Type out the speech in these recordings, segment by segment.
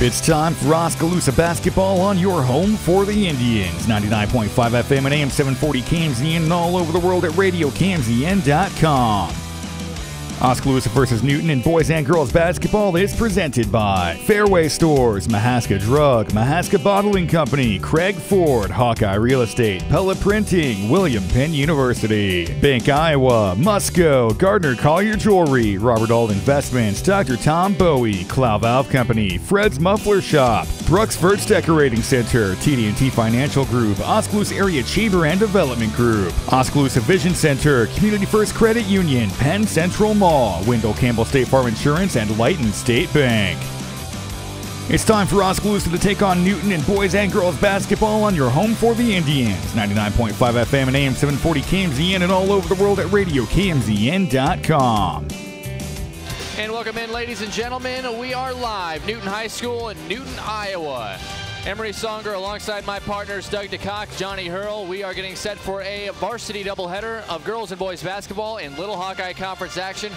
It's time for Oskaloosa basketball on your home for the Indians. 99.5 FM and AM 740 KMZN and all over the world at RadioKMZN.com. Oskaloosa versus Newton in boys and girls basketball is presented by Fairway Stores, Mahaska Drug, Mahaska Bottling Company, Craig Ford, Hawkeye Real Estate, Pella Printing, William Penn University, Bank Iowa, Musco, Gardner Collier Jewelry, Robert Ald Investments, Dr. Tom Bowie, Clow Valve Company, Fred's Muffler Shop, Brooks Verts Decorating Center, TD&T Financial Group, Oskaloosa Area Chamber and Development Group, Oskaloosa Vision Center, Community First Credit Union, Penn Central Mall, Wendell Campbell State Farm Insurance, and Lighton State Bank. It's time for Oskaloosa to take on Newton in boys and girls basketball on your home for the Indians. 99.5 FM and AM 740 KMZN and all over the world at RadioKMZN.com. And welcome in, ladies and gentlemen. We are live, Newton High School in Newton, Iowa. Emery Songer alongside my partners Doug DeCock, Johnny Hurl. We are getting set for a varsity doubleheader of girls and boys basketball in Little Hawkeye Conference action.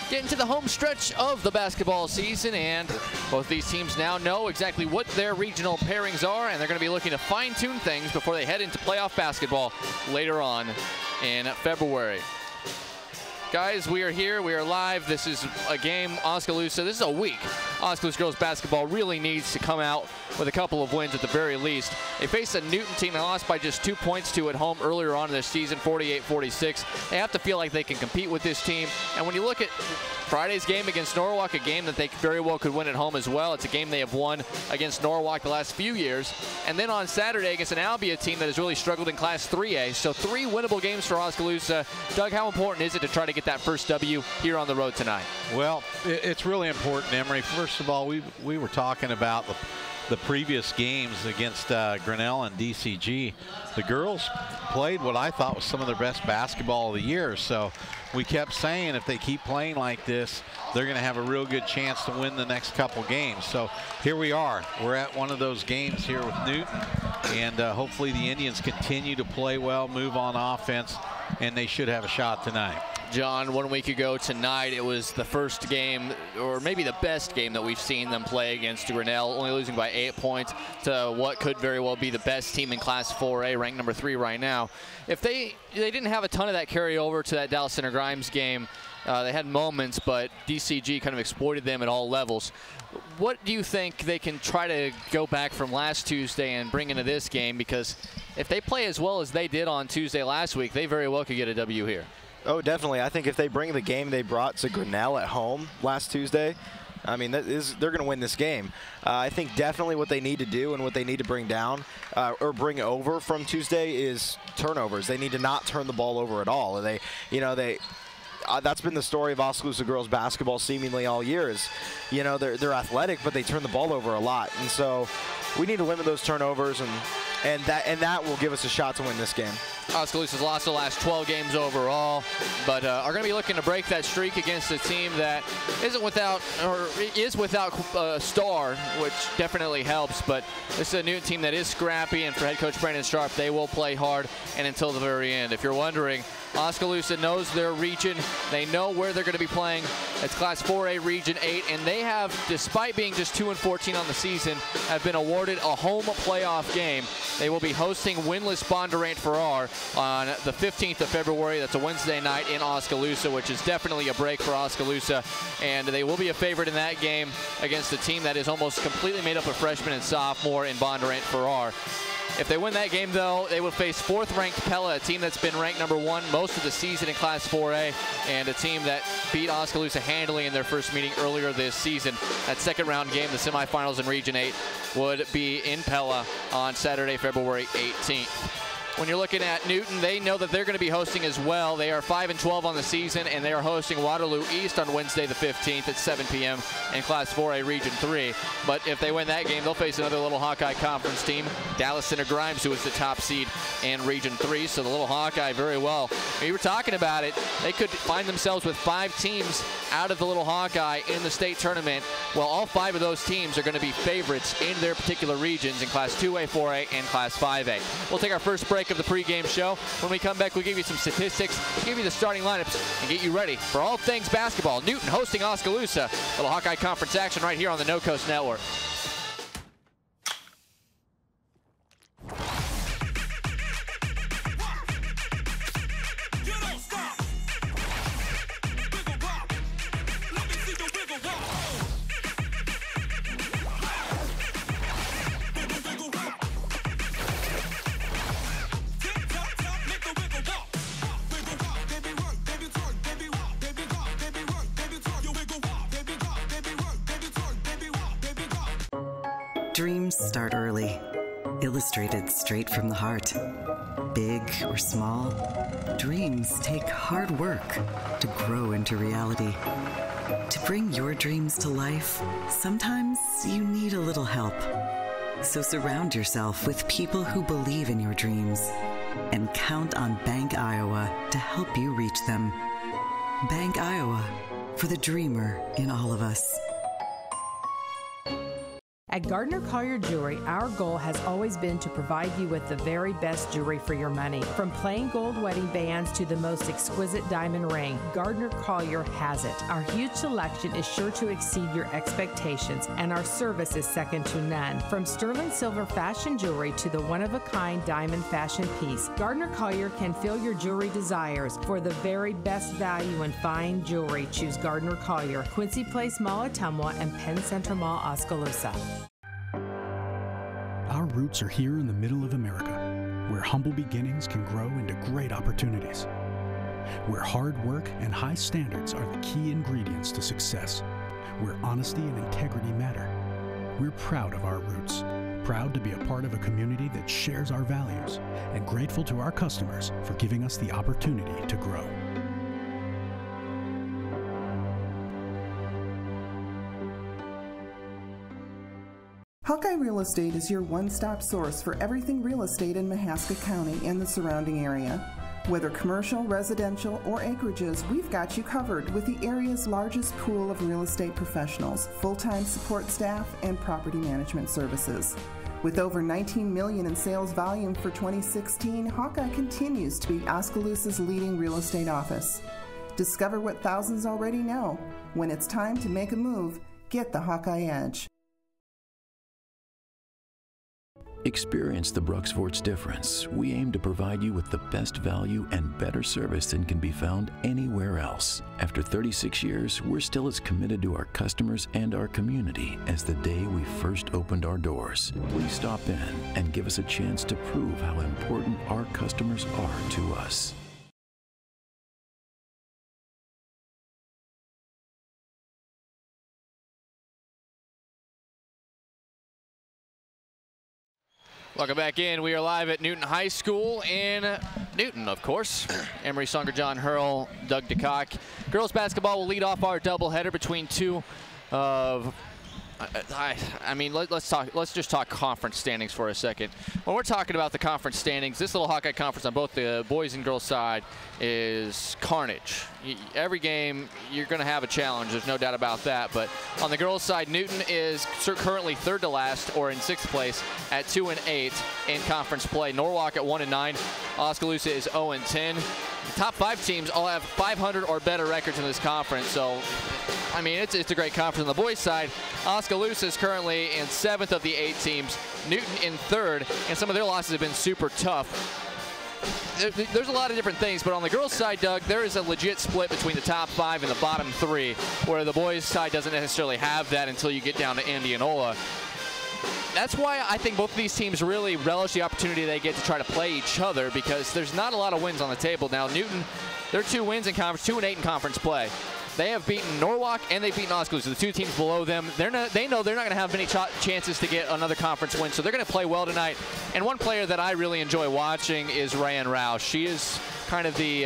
Getting to the home stretch of the basketball season, and both these teams now know exactly what their regional pairings are, and they're going to be looking to fine-tune things before they head into playoff basketball later on in February. Guys, we are here. We are live. This is a game, Oskaloosa. This is a week Oskaloosa girls basketball really needs to come out with a couple of wins at the very least. They face a Newton team they lost by just 2 points to at home earlier on in this season, 48-46. They have to feel like they can compete with this team. And when you look at Friday's game against Norwalk, a game that they very well could win at home as well. It's a game they have won against Norwalk the last few years. And then on Saturday against an Albia team that has really struggled in Class 3A. So 3 winnable games for Oskaloosa. Doug, how important is it to try to get that first W here on the road tonight? Well, it's really important, Emery. First of all, we were talking about the previous games against Grinnell and DCG. The girls played what I thought was some of their best basketball of the year. So we kept saying if they keep playing like this, they're going to have a real good chance to win the next couple games. So here we are. We're at one of those games here with Newton, and hopefully the Indians continue to play well, move on offense, and they should have a shot tonight. John, 1 week ago tonight, it was the first game, or maybe the best game that we've seen them play against Grinnell, only losing by 8 points to what could very well be the best team in Class 4A, ranked number 3 right now. If they didn't have a ton of that carryover to that Dallas Center Grimes game. They had moments, but DCG kind of exploited them at all levels. What do you think they can try to go back from last Tuesday and bring into this game? Because if they play as well as they did on Tuesday last week, they very well could get a W here. Oh, definitely. I think if they bring the game they brought to Grinnell at home last Tuesday, I mean, they're going to win this game. I think definitely what they need to do and what they need to bring down or bring over from Tuesday is turnovers. They need to not turn the ball over at all. That's been the story of Oskaloosa girls basketball seemingly all year is, they're athletic, but they turn the ball over a lot. And so we need to limit those turnovers, and that will give us a shot to win this game. Oskaloosa's lost the last 12 games overall, but are going to be looking to break that streak against a team that is without a star, which definitely helps. But this is a Newton team that is scrappy, and for head coach Brandon Sharp, they will play hard and until the very end. If you're wondering, Oskaloosa knows their region. They know where they're going to be playing. It's Class 4A Region 8, and they have, despite being just 2-14 on the season, have been awarded a home playoff game. They will be hosting winless Bondurant Farrar on the 15th of February. That's a Wednesday night in Oskaloosa, which is definitely a break for Oskaloosa. And they will be a favorite in that game against a team that is almost completely made up of freshmen and sophomore in Bondurant Farrar. If they win that game, though, they will face 4th-ranked Pella, a team that's been ranked number 1 most of the season in Class 4A, and a team that beat Oskaloosa handily in their first meeting earlier this season. That second-round game, the semifinals in Region 8, would be in Pella on Saturday, February 18th. When you're looking at Newton, they know that they're going to be hosting as well. They are 5-12 on the season, and they are hosting Waterloo East on Wednesday the 15th at 7 p.m. in Class 4A Region 3. But if they win that game, they'll face another Little Hawkeye Conference team, Dallas Center Grimes, who is the top seed in Region 3. So the Little Hawkeye very well. We were talking about it. They could find themselves with 5 teams out of the Little Hawkeye in the state tournament. Well, all 5 of those teams are going to be favorites in their particular regions in Class 2A, 4A, and Class 5A. We'll take our first break of the pregame show. When we come back, we'll give you some statistics, give you the starting lineups, and get you ready for all things basketball. Newton hosting Oskaloosa. Little Hawkeye Conference action right here on the No Coast Network. Dreams start early, illustrated straight from the heart. Big or small, dreams take hard work to grow into reality. To bring your dreams to life, sometimes you need a little help. So surround yourself with people who believe in your dreams and count on Bank Iowa to help you reach them. Bank Iowa, for the dreamer in all of us. At Gardner Collier Jewelry, our goal has always been to provide you with the very best jewelry for your money. From plain gold wedding bands to the most exquisite diamond ring, Gardner Collier has it. Our huge selection is sure to exceed your expectations, and our service is second to none. From sterling silver fashion jewelry to the one-of-a-kind diamond fashion piece, Gardner Collier can fill your jewelry desires. For the very best value in fine jewelry, choose Gardner Collier, Quincy Place Mall, Ottumwa, and Penn Central Mall, Oskaloosa. Our roots are here in the middle of America, where humble beginnings can grow into great opportunities, where hard work and high standards are the key ingredients to success, where honesty and integrity matter. We're proud of our roots, proud to be a part of a community that shares our values, and grateful to our customers for giving us the opportunity to grow. Hawkeye Real Estate is your one-stop source for everything real estate in Mahaska County and the surrounding area. Whether commercial, residential, or acreages, we've got you covered with the area's largest pool of real estate professionals, full-time support staff, and property management services. With over $19 million in sales volume for 2016, Hawkeye continues to be Oskaloosa's leading real estate office. Discover what thousands already know. When it's time to make a move, get the Hawkeye Edge. Experience the Bruxfort's difference. We aim to provide you with the best value and better service than can be found anywhere else. After 36 years, we're still as committed to our customers and our community as the day we first opened our doors. Please stop in and give us a chance to prove how important our customers are to us. Welcome back in. We are live at Newton High School in Newton, of course. Emery Songer, John Hurl, Doug DeCock. Girls basketball will lead off our doubleheader between two of, I mean, let's just talk conference standings for a second. When we're talking about the conference standings, this Little Hawkeye Conference on both the boys and girls side is carnage. Every game, you're going to have a challenge. There's no doubt about that. But on the girls' side, Newton is currently third to last, or in sixth place, at 2-8 in conference play. Norwalk at 1-9. Oskaloosa is 0-10. The top 5 teams all have 500 or better records in this conference. So, I mean, it's a great conference. On the boys' side, Oskaloosa is currently in 7th of the 8 teams. Newton in 3rd, and some of their losses have been super tough. There's a lot of different things, but on the girls' side, Doug, there is a legit split between the top 5 and the bottom 3, where the boys' side doesn't necessarily have that until you get down to Indianola. That's why I think both of these teams really relish the opportunity they get to try to play each other, because there's not a lot of wins on the table. Now, Newton, their 2 wins in conference, 2-8 in conference play. They have beaten Norwalk and they've beaten Oskaloosa. The 2 teams below them, they know they're not going to have many chances to get another conference win, so they're going to play well tonight. And one player that I really enjoy watching is Rayan Roush. She is kind of the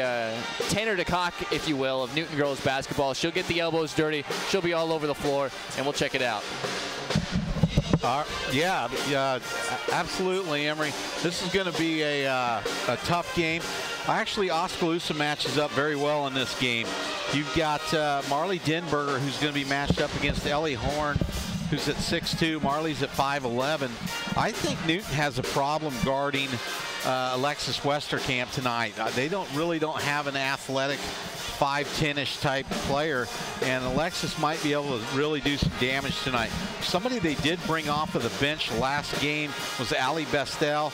Tanner DeCock, if you will, of Newton girls basketball. She'll get the elbows dirty. She'll be all over the floor, and we'll check it out. Yeah, absolutely, Emery. This is going to be a tough game. Actually, Oskaloosa matches up very well in this game. You've got Marley Denberger, who's going to be matched up against Ellie Horn, who's at 6'2". Marley's at 5'11". I think Newton has a problem guarding Alexis Westerkamp tonight. They really don't have an athletic 5'10"-ish type player, and Alexis might be able to really do some damage tonight. Somebody they did bring off of the bench last game was Allie Bestel,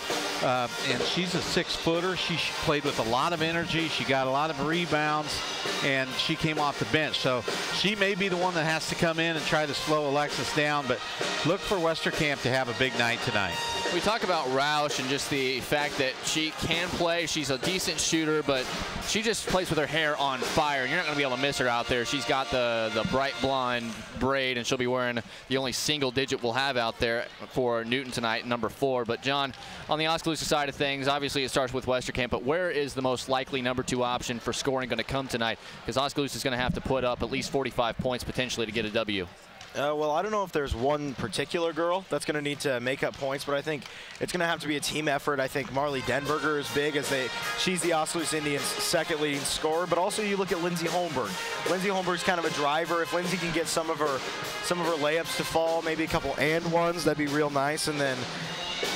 and she's a 6-footer. She played with a lot of energy. She got a lot of rebounds, and she came off the bench. So she may be the one that has to come in and try to slow Alexis down, but look for Westerkamp to have a big night tonight. We talk about Roush and just the fact that she can play. She's a decent shooter, but she just plays with her hair on fire, and you're not going to be able to miss her out there. She's got the bright blonde braid, and she'll be wearing the only single digit we'll have out there for Newton tonight, number 4. But, John, on the Oskaloosa side of things, obviously it starts with Westerkamp, but where is the most likely number 2 option for scoring going to come tonight? Because Oskaloosa is going to have to put up at least 45 points potentially to get a W. Well, I don't know if there's one particular girl that's going to need to make up points, but I think it's going to have to be a team effort. I think Marley Denberger is big as she's the Oskaloosa Indians' second leading scorer, but also you look at Lindsey Holmberg. Lindsey Holmberg's kind of a driver. If Lindsey can get some of her layups to fall, maybe a couple and ones, that'd be real nice. And then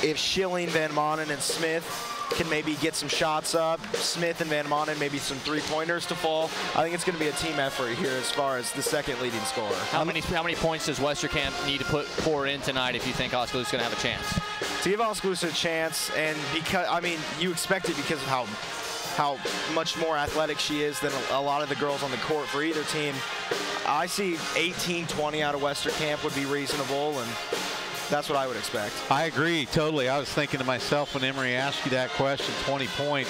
if Schilling, Van Manen, and Smith can maybe get some shots up, Smith and Van Manen maybe some 3-pointers to fall. I think it's going to be a team effort here as far as the second leading scorer. How many points does Westerkamp need to pour in tonight if you think Oskaloosa's going to have a chance? To give Oskaloosa a chance, and because, I mean, you expect it because of how much more athletic she is than a lot of the girls on the court for either team. I see 18-20 out of Westerkamp would be reasonable, and that's what I would expect. I agree totally. I was thinking to myself when Emery asked you that question, 20 points.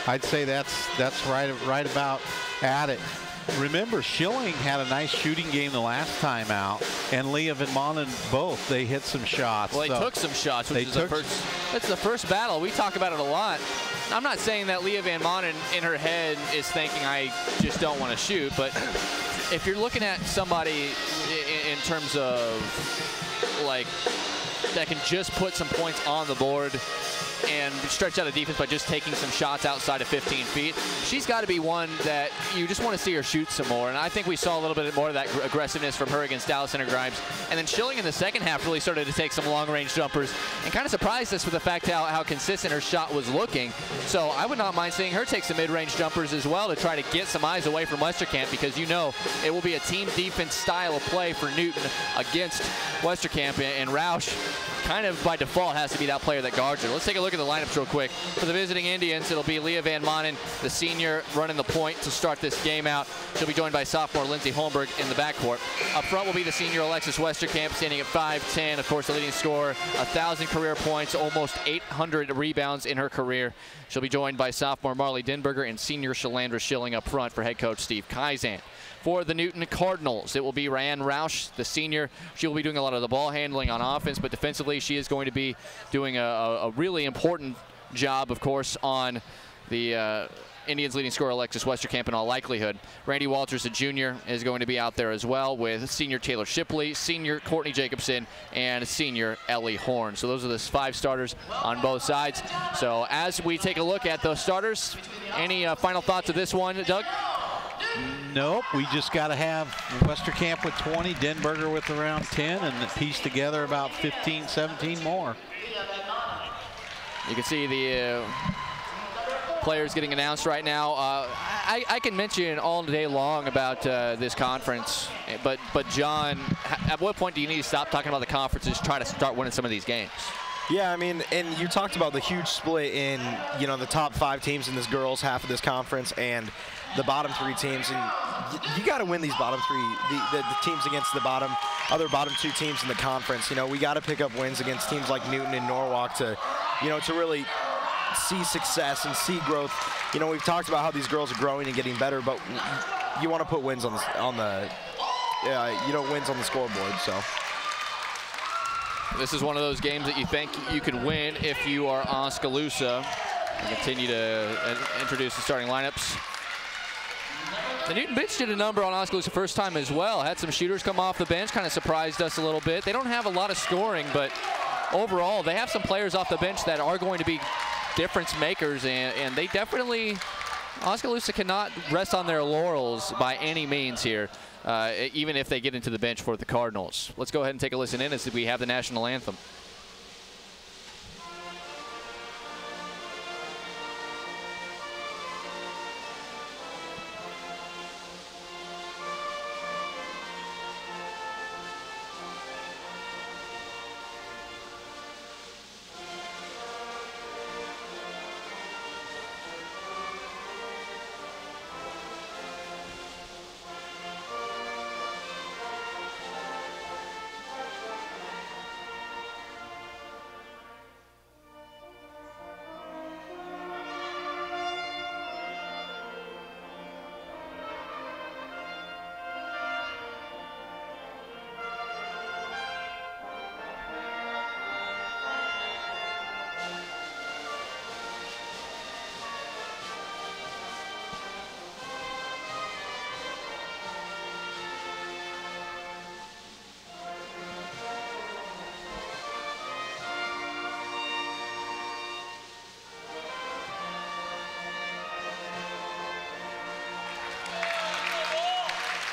I'd say that's right about at it. Remember, Schilling had a nice shooting game the last time out, and Leah Van Manen both. They hit some shots. Well, they took some shots, which is that's the first battle. We talk about it a lot. I'm not saying that Leah Van Manen in her head is thinking, I just don't want to shoot, but if you're looking at somebody in terms of, like, that can just put some points on the board and stretch out a defense by just taking some shots outside of 15 feet. She's got to be one that you just want to see her shoot some more, and I think we saw a little bit more of that aggressiveness from her against Dallas Center Grimes. And then Schilling in the second half really started to take some long-range jumpers and kind of surprised us with the fact how consistent her shot was looking. So I would not mind seeing her take some mid-range jumpers as well to try to get some eyes away from Westerkamp, because you know it will be a team defense style of play for Newton against Westerkamp, and Roush kind of by default has to be that player that guards her. Let's take a look at the lineups real quick. For the visiting Indians, it'll be Leah Van Manen, the senior, running the point to start this game out. She'll be joined by sophomore Lindsey Holmberg in the backcourt. Up front will be the senior Alexis Westerkamp, standing at 5'10", of course the leading scorer, 1,000 career points, almost 800 rebounds in her career. She'll be joined by sophomore Marley Denberger and senior Shalandra Schilling up front for head coach Steve Kaizen. For the Newton Cardinals, it will be Ryan Roush, the senior. She will be doing a lot of the ball handling on offense, but defensively she is going to be doing a really important job, of course, on the Indians' leading scorer Alexis Westerkamp in all likelihood. Randy Walters, a junior, is going to be out there as well with senior Taylor Shipley, senior Courtney Jacobson, and senior Ellie Horn. So those are the 5 starters on both sides. So as we take a look at those starters, any final thoughts of this one, Doug? Nope, we just got to have Westerkamp with 20, Denberger with around 10, and piece together about 15, 17 more. You can see the players getting announced right now. I can mention all day long about this conference, but John, at what point do you need to stop talking about the conference and just try to start winning some of these games? Yeah, I mean, and you talked about the huge split in, you know, the top 5 teams in this girls' half of this conference and the bottom 3 teams, and you got to win these bottom 3, the teams against the other bottom 2 teams in the conference. You know, we got to pick up wins against teams like Newton and Norwalk to, you know, to really see success and see growth. You know, we've talked about how these girls are growing and getting better, but you want to put wins wins on the scoreboard. So this is one of those games that you think you could win if you are Oskaloosa. We continue to introduce the starting lineups. The Newton bench did a number on Oskaloosa first time as well. Had some shooters come off the bench, kind of surprised us a little bit. They don't have a lot of scoring, but overall, they have some players off the bench that are going to be difference makers, and they definitely, Oskaloosa cannot rest on their laurels by any means here, even if they get into the bench for the Cardinals. Let's go ahead and take a listen in as we have the national anthem.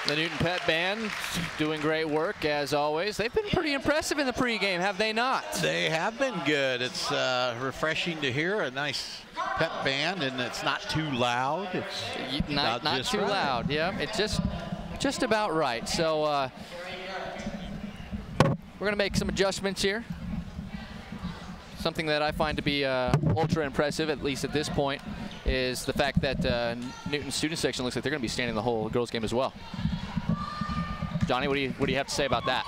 The Newton Pet Band doing great work as always. They've been pretty impressive in the pregame, have they not? They have been good. It's refreshing to hear a nice pep band, and it's not too loud. It's not too loud. Yeah, it's just about right. So we're gonna make some adjustments here. Something that I find to be ultra impressive, at least at this point, is the fact that Newton's student section looks like they're going to be standing the whole girls game as well. Johnny, what do you have to say about that?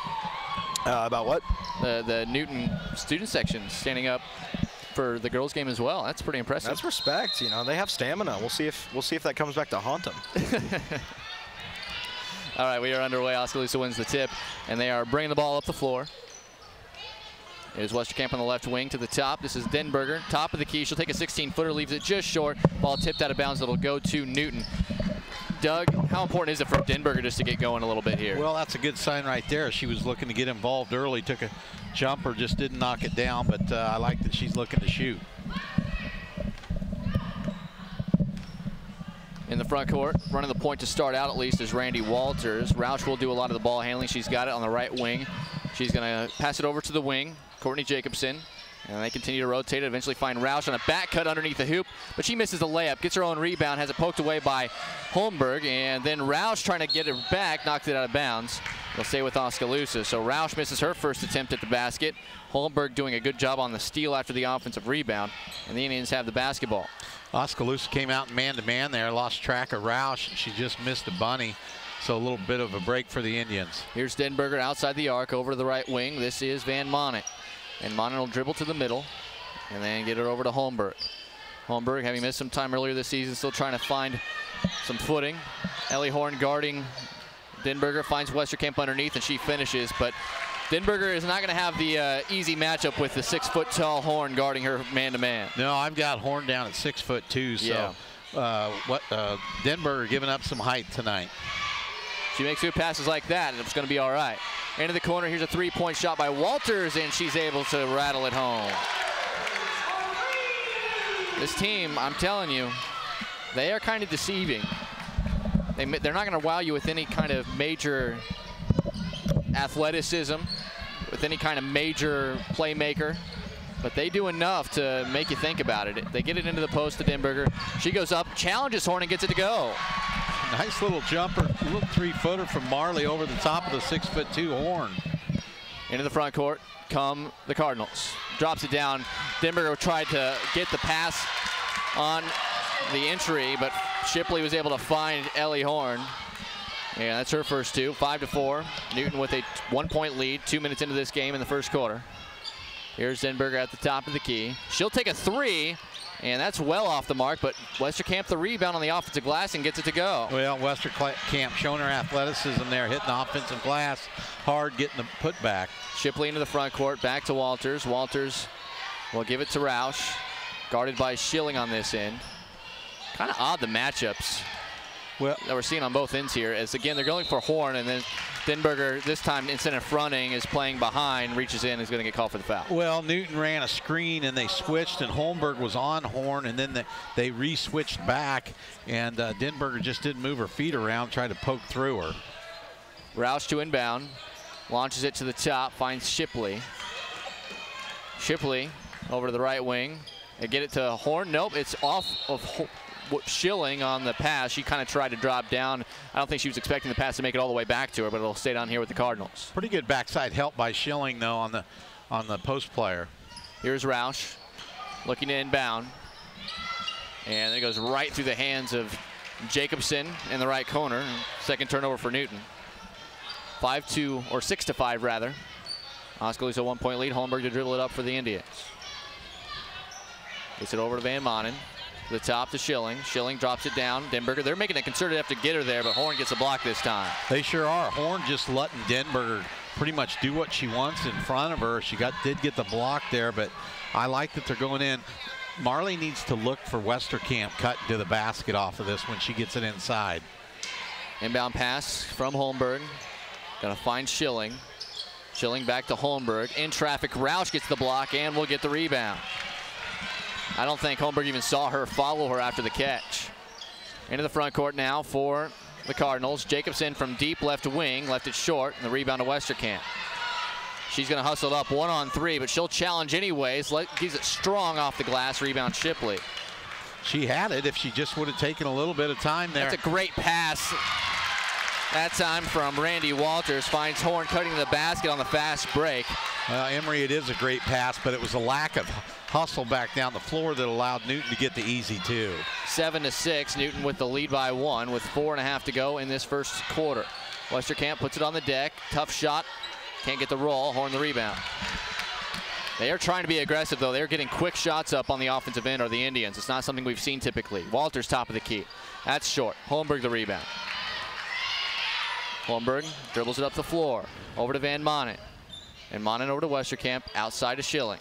About what? The Newton student section standing up for the girls game as well. That's pretty impressive. That's respect. You know, they have stamina. We'll see if that comes back to haunt them. All right, we are underway. Oskaloosa wins the tip, and they are bringing the ball up the floor. Here's Westerkamp on the left wing to the top. This is Denberger, top of the key. She'll take a 16-footer, leaves it just short. Ball tipped out of bounds. It'll go to Newton. Doug, how important is it for Denberger just to get going a little bit here? Well, that's a good sign right there. She was looking to get involved early, took a jumper, just didn't knock it down, but I like that she's looking to shoot. In the front court, running the point to start out at least is Randy Walters. Roush will do a lot of the ball handling. She's got it on the right wing. She's going to pass it over to the wing, Courtney Jacobson. And they continue to rotate it, eventually find Roush on a back cut underneath the hoop, but she misses the layup, gets her own rebound, has it poked away by Holmberg, and then Roush trying to get it back, knocked it out of bounds. They'll stay with Oskaloosa. So Roush misses her first attempt at the basket. Holmberg doing a good job on the steal after the offensive rebound, and the Indians have the basketball. Oskaloosa came out man-to-man there, lost track of Roush, and she just missed a bunny. So a little bit of a break for the Indians. Here's Denberger outside the arc over to the right wing. This is Van Monen. And Monen will dribble to the middle and then get it over to Holmberg. Holmberg, having missed some time earlier this season, still trying to find some footing. Ellie Horn guarding Denberger, finds Westerkamp underneath, and she finishes. But Denberger is not going to have the easy matchup with the 6-foot-tall Horn guarding her man-to-man. No, I've got Horn down at 6'2", so yeah. Denberger giving up some height tonight. She makes good passes like that, and it's going to be all right. Into the corner, here's a three-point shot by Walters, and she's able to rattle it home. This team, I'm telling you, they are kind of deceiving. They're not going to wow you with any kind of major athleticism, with any kind of major playmaker, but they do enough to make you think about it. They get it into the post to Denberger. She goes up, challenges Horn, and gets it to go. Nice little jumper, little 3-footer from Marley over the top of the 6'2" Horn. Into the front court come the Cardinals. Drops it down. Denberger tried to get the pass on the entry, but Shipley was able to find Ellie Horn. Yeah, that's her first two. 5-4. Newton with a 1-point lead, 2 minutes into this game in the first quarter. Here's Denberger at the top of the key. She'll take a three, and that's well off the mark, but Westerkamp the rebound on the offensive glass and gets it to go. Well, Westerkamp showing her athleticism there, hitting the offensive glass hard, getting the putback. Shipley into the front court, back to Walters. Walters will give it to Roush, guarded by Schilling on this end. Kind of odd the matchups that we're seeing on both ends here, as again they're going for Horn, and then Denberger this time instead of fronting is playing behind, reaches in, is going to get called for the foul. Well, Newton ran a screen and they switched, and Holmberg was on Horn, and then they re-switched back, and Denberger just didn't move her feet around, tried to poke through her. Roush to inbound, launches it to the top, finds Shipley. Shipley over to the right wing. They get it to Horn. Nope, it's off of Schilling on the pass. She kind of tried to drop down. I don't think she was expecting the pass to make it all the way back to her, but it'll stay down here with the Cardinals. Pretty good backside help by Schilling, though, on the post player. Here's Roush looking to inbound. And it goes right through the hands of Jacobson in the right corner. Second turnover for Newton. 5-2, or 6-5 rather. Oskaloosa 1-point lead. Holmberg to dribble it up for the Indians. Gets it over to Van Monen. The top to Schilling. Schilling drops it down. Denberger, they're making a concerted effort to get her there, but Horn gets a block this time. They sure are. Horn just letting Denberger pretty much do what she wants in front of her. She did get the block there, but I like that they're going in. Marley needs to look for Westerkamp cutting to the basket off of this when she gets it inside. Inbound pass from Holmberg. Gonna find Schilling. Schilling back to Holmberg. In traffic, Roush gets the block and will get the rebound. I don't think Holmberg even saw her follow her after the catch. Into the front court now for the Cardinals. Jacobson from deep left wing, left it short, and the rebound to Westerkamp. She's going to hustle it up 1-on-3, but she'll challenge anyways. Keeps it strong off the glass. Rebound Shipley. She had it if she just would have taken a little bit of time there. That's a great pass. That time from Randy Walters. Finds Horn cutting the basket on the fast break. Emery, it is a great pass, but it was a lack of hustle back down the floor that allowed Newton to get the easy 2. 7-6. Newton with the lead by 1 with 4.5 to go in this first quarter. Westerkamp puts it on the deck. Tough shot. Can't get the roll. Horn the rebound. They are trying to be aggressive, though. They're getting quick shots up on the offensive end, or the Indians. It's not something we've seen typically. Walters top of the key. That's short. Holmberg the rebound. Holmberg dribbles it up the floor. Over to Van Manen. And Manen over to Westerkamp. Outside to Schilling.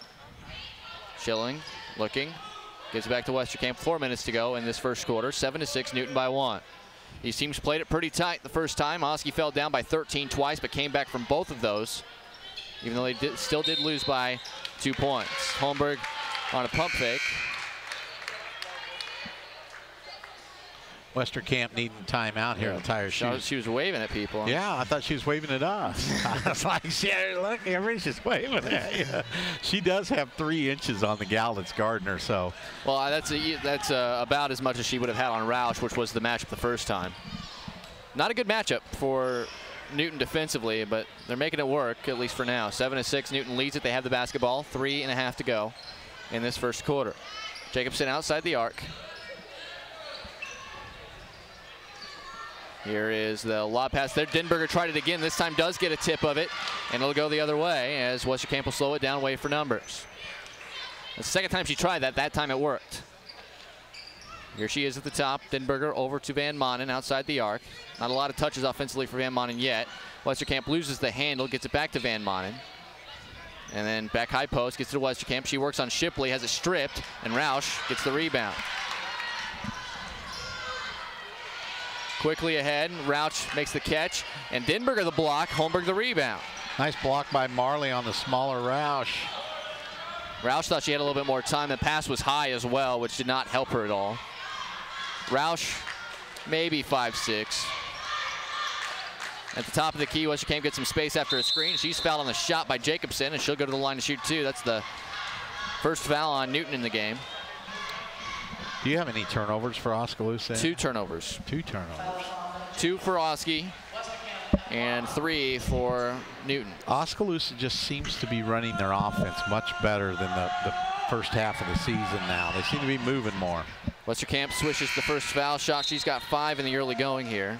Schilling looking. Gives it back to Westerkamp. 4 minutes to go in this first quarter. 7-6. Newton by 1. These teams played it pretty tight the first time. Oski fell down by 13 twice, but came back from both of those, even though they still did lose by 2 points. Holmberg on a pump fake. Westerkamp needing timeout here to tie her shoes. She was waving at people. Yeah, I thought she was waving at us. I was like, look, everybody's just waving at you. She does have 3 inches on the gal that's guarding her, so. Well, that's about as much as she would have had on Roush, which was the matchup the first time. Not a good matchup for Newton defensively, but they're making it work, at least for now. 7-6, Newton leads it. They have the basketball. 3.5 to go in this first quarter. Jacobson outside the arc. Here is the lob pass there. Denberger tried it again. This time does get a tip of it, and it'll go the other way as Westerkamp will slow it down, wait for numbers. The second time she tried that, that time it worked. Here she is at the top. Denberger over to Van Manen outside the arc. Not a lot of touches offensively for Van Manen yet. Westerkamp loses the handle, gets it back to Van Manen. And then back high post, gets it to Westerkamp. She works on Shipley, has it stripped, and Roush gets the rebound. Quickly ahead, Roush makes the catch, and Denberger the block, Holmberg the rebound. Nice block by Marley on the smaller Roush. Roush thought she had a little bit more time. The pass was high as well, which did not help her at all. Roush, maybe 5'6". At the top of the key, Westerkamp gets some space after a screen. She's fouled on the shot by Jacobson, and she'll go to the line to shoot 2. That's the first foul on Newton in the game. Do you have any turnovers for Oskaloosa? 2 turnovers. 2 turnovers. 2 for Oski and 3 for Newton. Oskaloosa just seems to be running their offense much better than the first half of the season now. They seem to be moving more. Westerkamp swishes the first foul shot. She's got 5 in the early going here.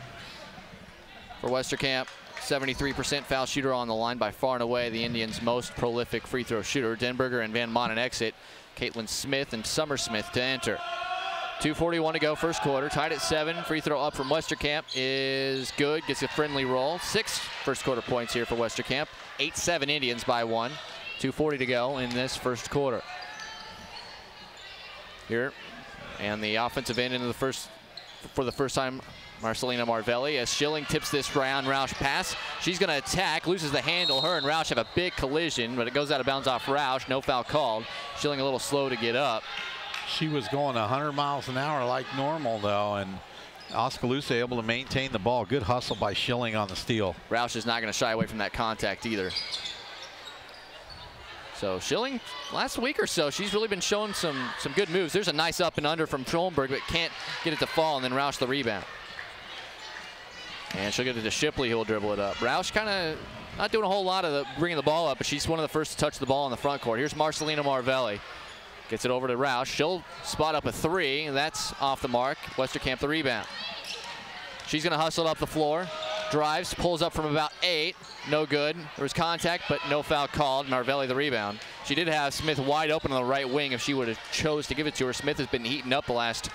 For Westerkamp, 73% foul shooter on the line, by far and away the Indians' most prolific free throw shooter. Denberger and Van Manen exit. Caitlin Smith and Summer Smith to enter. 2:41 to go, first quarter. Tied at 7. Free throw up from Westerkamp is good. Gets a friendly roll. 6 first quarter points here for Westerkamp. 8-7 Indians by 1. 2:40 to go in this first quarter. Here, and the offensive end into the first, for the first time, Marcelina Marvelli, as Schilling tips this round Roush pass. She's going to attack, loses the handle. Her and Roush have a big collision, but it goes out of bounds off Roush. No foul called. Schilling a little slow to get up. She was going 100 miles an hour like normal, though, and Oskaloosa able to maintain the ball. Good hustle by Schilling on the steal. Roush is not going to shy away from that contact either. So Schilling, last week or so, she's really been showing some good moves. There's a nice up and under from Trollenberg, but can't get it to fall, and then Roush the rebound. And she'll get it to Shipley, who will dribble it up. Roush kind of not doing a whole lot of bringing the ball up, but she's one of the first to touch the ball in the front court. Here's Marcelina Marvelli. Gets it over to Roush. She'll spot up a 3, and that's off the mark. Westerkamp the rebound. She's going to hustle up the floor. Drives, pulls up from about 8. No good. There was contact, but no foul called. Marvelli the rebound. She did have Smith wide open on the right wing if she would have chose to give it to her. Smith has been heating up the last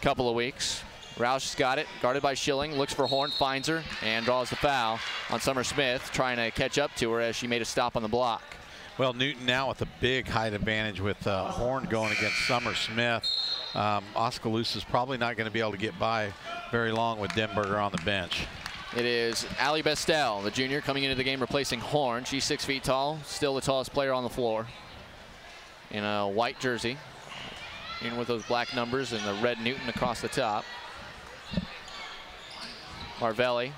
couple of weeks. Roush's got it, guarded by Schilling. Looks for Horn, finds her, and draws the foul on Summer Smith, trying to catch up to her as she made a stop on the block. Well, Newton now with a big height advantage with Horn going against Summer Smith. Oskaloosa's probably not going to be able to get by very long with Denberger on the bench. It is Allie Bestel, the junior, coming into the game replacing Horn. She's 6 feet tall, still the tallest player on the floor. In a white jersey, even with those black numbers and the red Newton across the top. Marvelli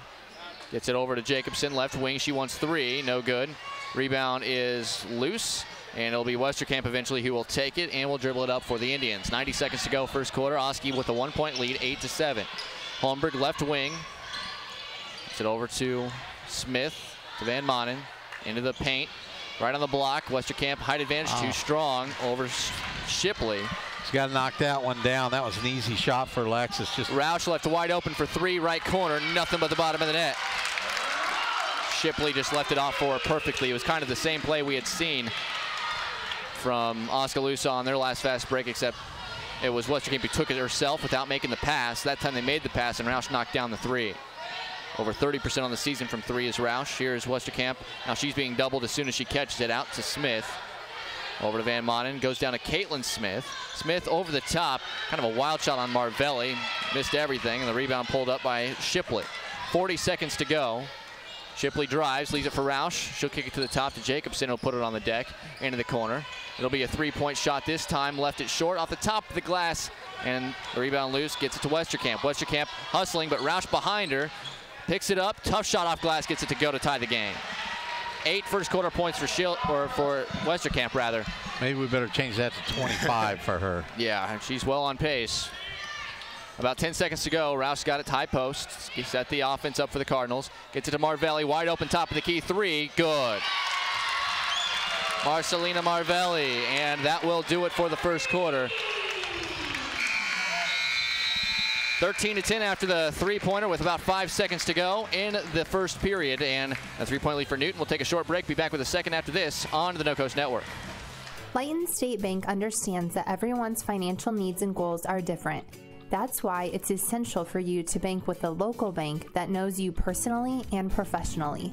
gets it over to Jacobson, left wing. She wants 3, no good. Rebound is loose, and it'll be Westerkamp eventually who will take it and will dribble it up for the Indians. 90 seconds to go, first quarter. Oski with a 1-point lead, 8-7. Holmberg left wing. Gets it over to Smith, to Van Manen, into the paint, right on the block. Westerkamp height advantage, too strong over Shipley. He's got to knock that one down. That was an easy shot for Alexis. Just Roush left wide open for 3, right corner, nothing but the bottom of the net. Shipley just left it off for her perfectly. It was kind of the same play we had seen from Oskaloosa on their last fast break, except it was Westerkamp who took it herself without making the pass. That time they made the pass, and Roush knocked down the 3. Over 30% on the season from 3 is Roush. Here's Westerkamp. Now she's being doubled as soon as she catches it, out to Smith. Over to Van Manen, goes down to Caitlin Smith. Smith over the top, kind of a wild shot on Marvelli. Missed everything, and the rebound pulled up by Shipley. 40 seconds to go. Shipley drives, leaves it for Roush. She'll kick it to the top to Jacobson. He'll put it on the deck, into the corner. It'll be a 3-point shot this time. Left it short off the top of the glass, and the rebound loose, gets it to Westerkamp. Westerkamp hustling, but Roush behind her. Picks it up, tough shot off glass, gets it to go to tie the game. 8 first quarter points for Westerkamp, rather. maybe we better change that to 25 for her. Yeah, she's well on pace. About 10 seconds to go. Roush got it high post. He set the offense up for the Cardinals. Gets it to Marvelli, wide open, top of the key, 3, good. Marcelina Marvelli, and that will do it for the first quarter. 13-10 after the three-pointer with about 5 seconds to go in the first period, and a 3-point lead for Newton. We'll take a short break, be back with a second after this on the No Coast Network. Lighton State Bank understands that everyone's financial needs and goals are different. That's why it's essential for you to bank with a local bank that knows you personally and professionally.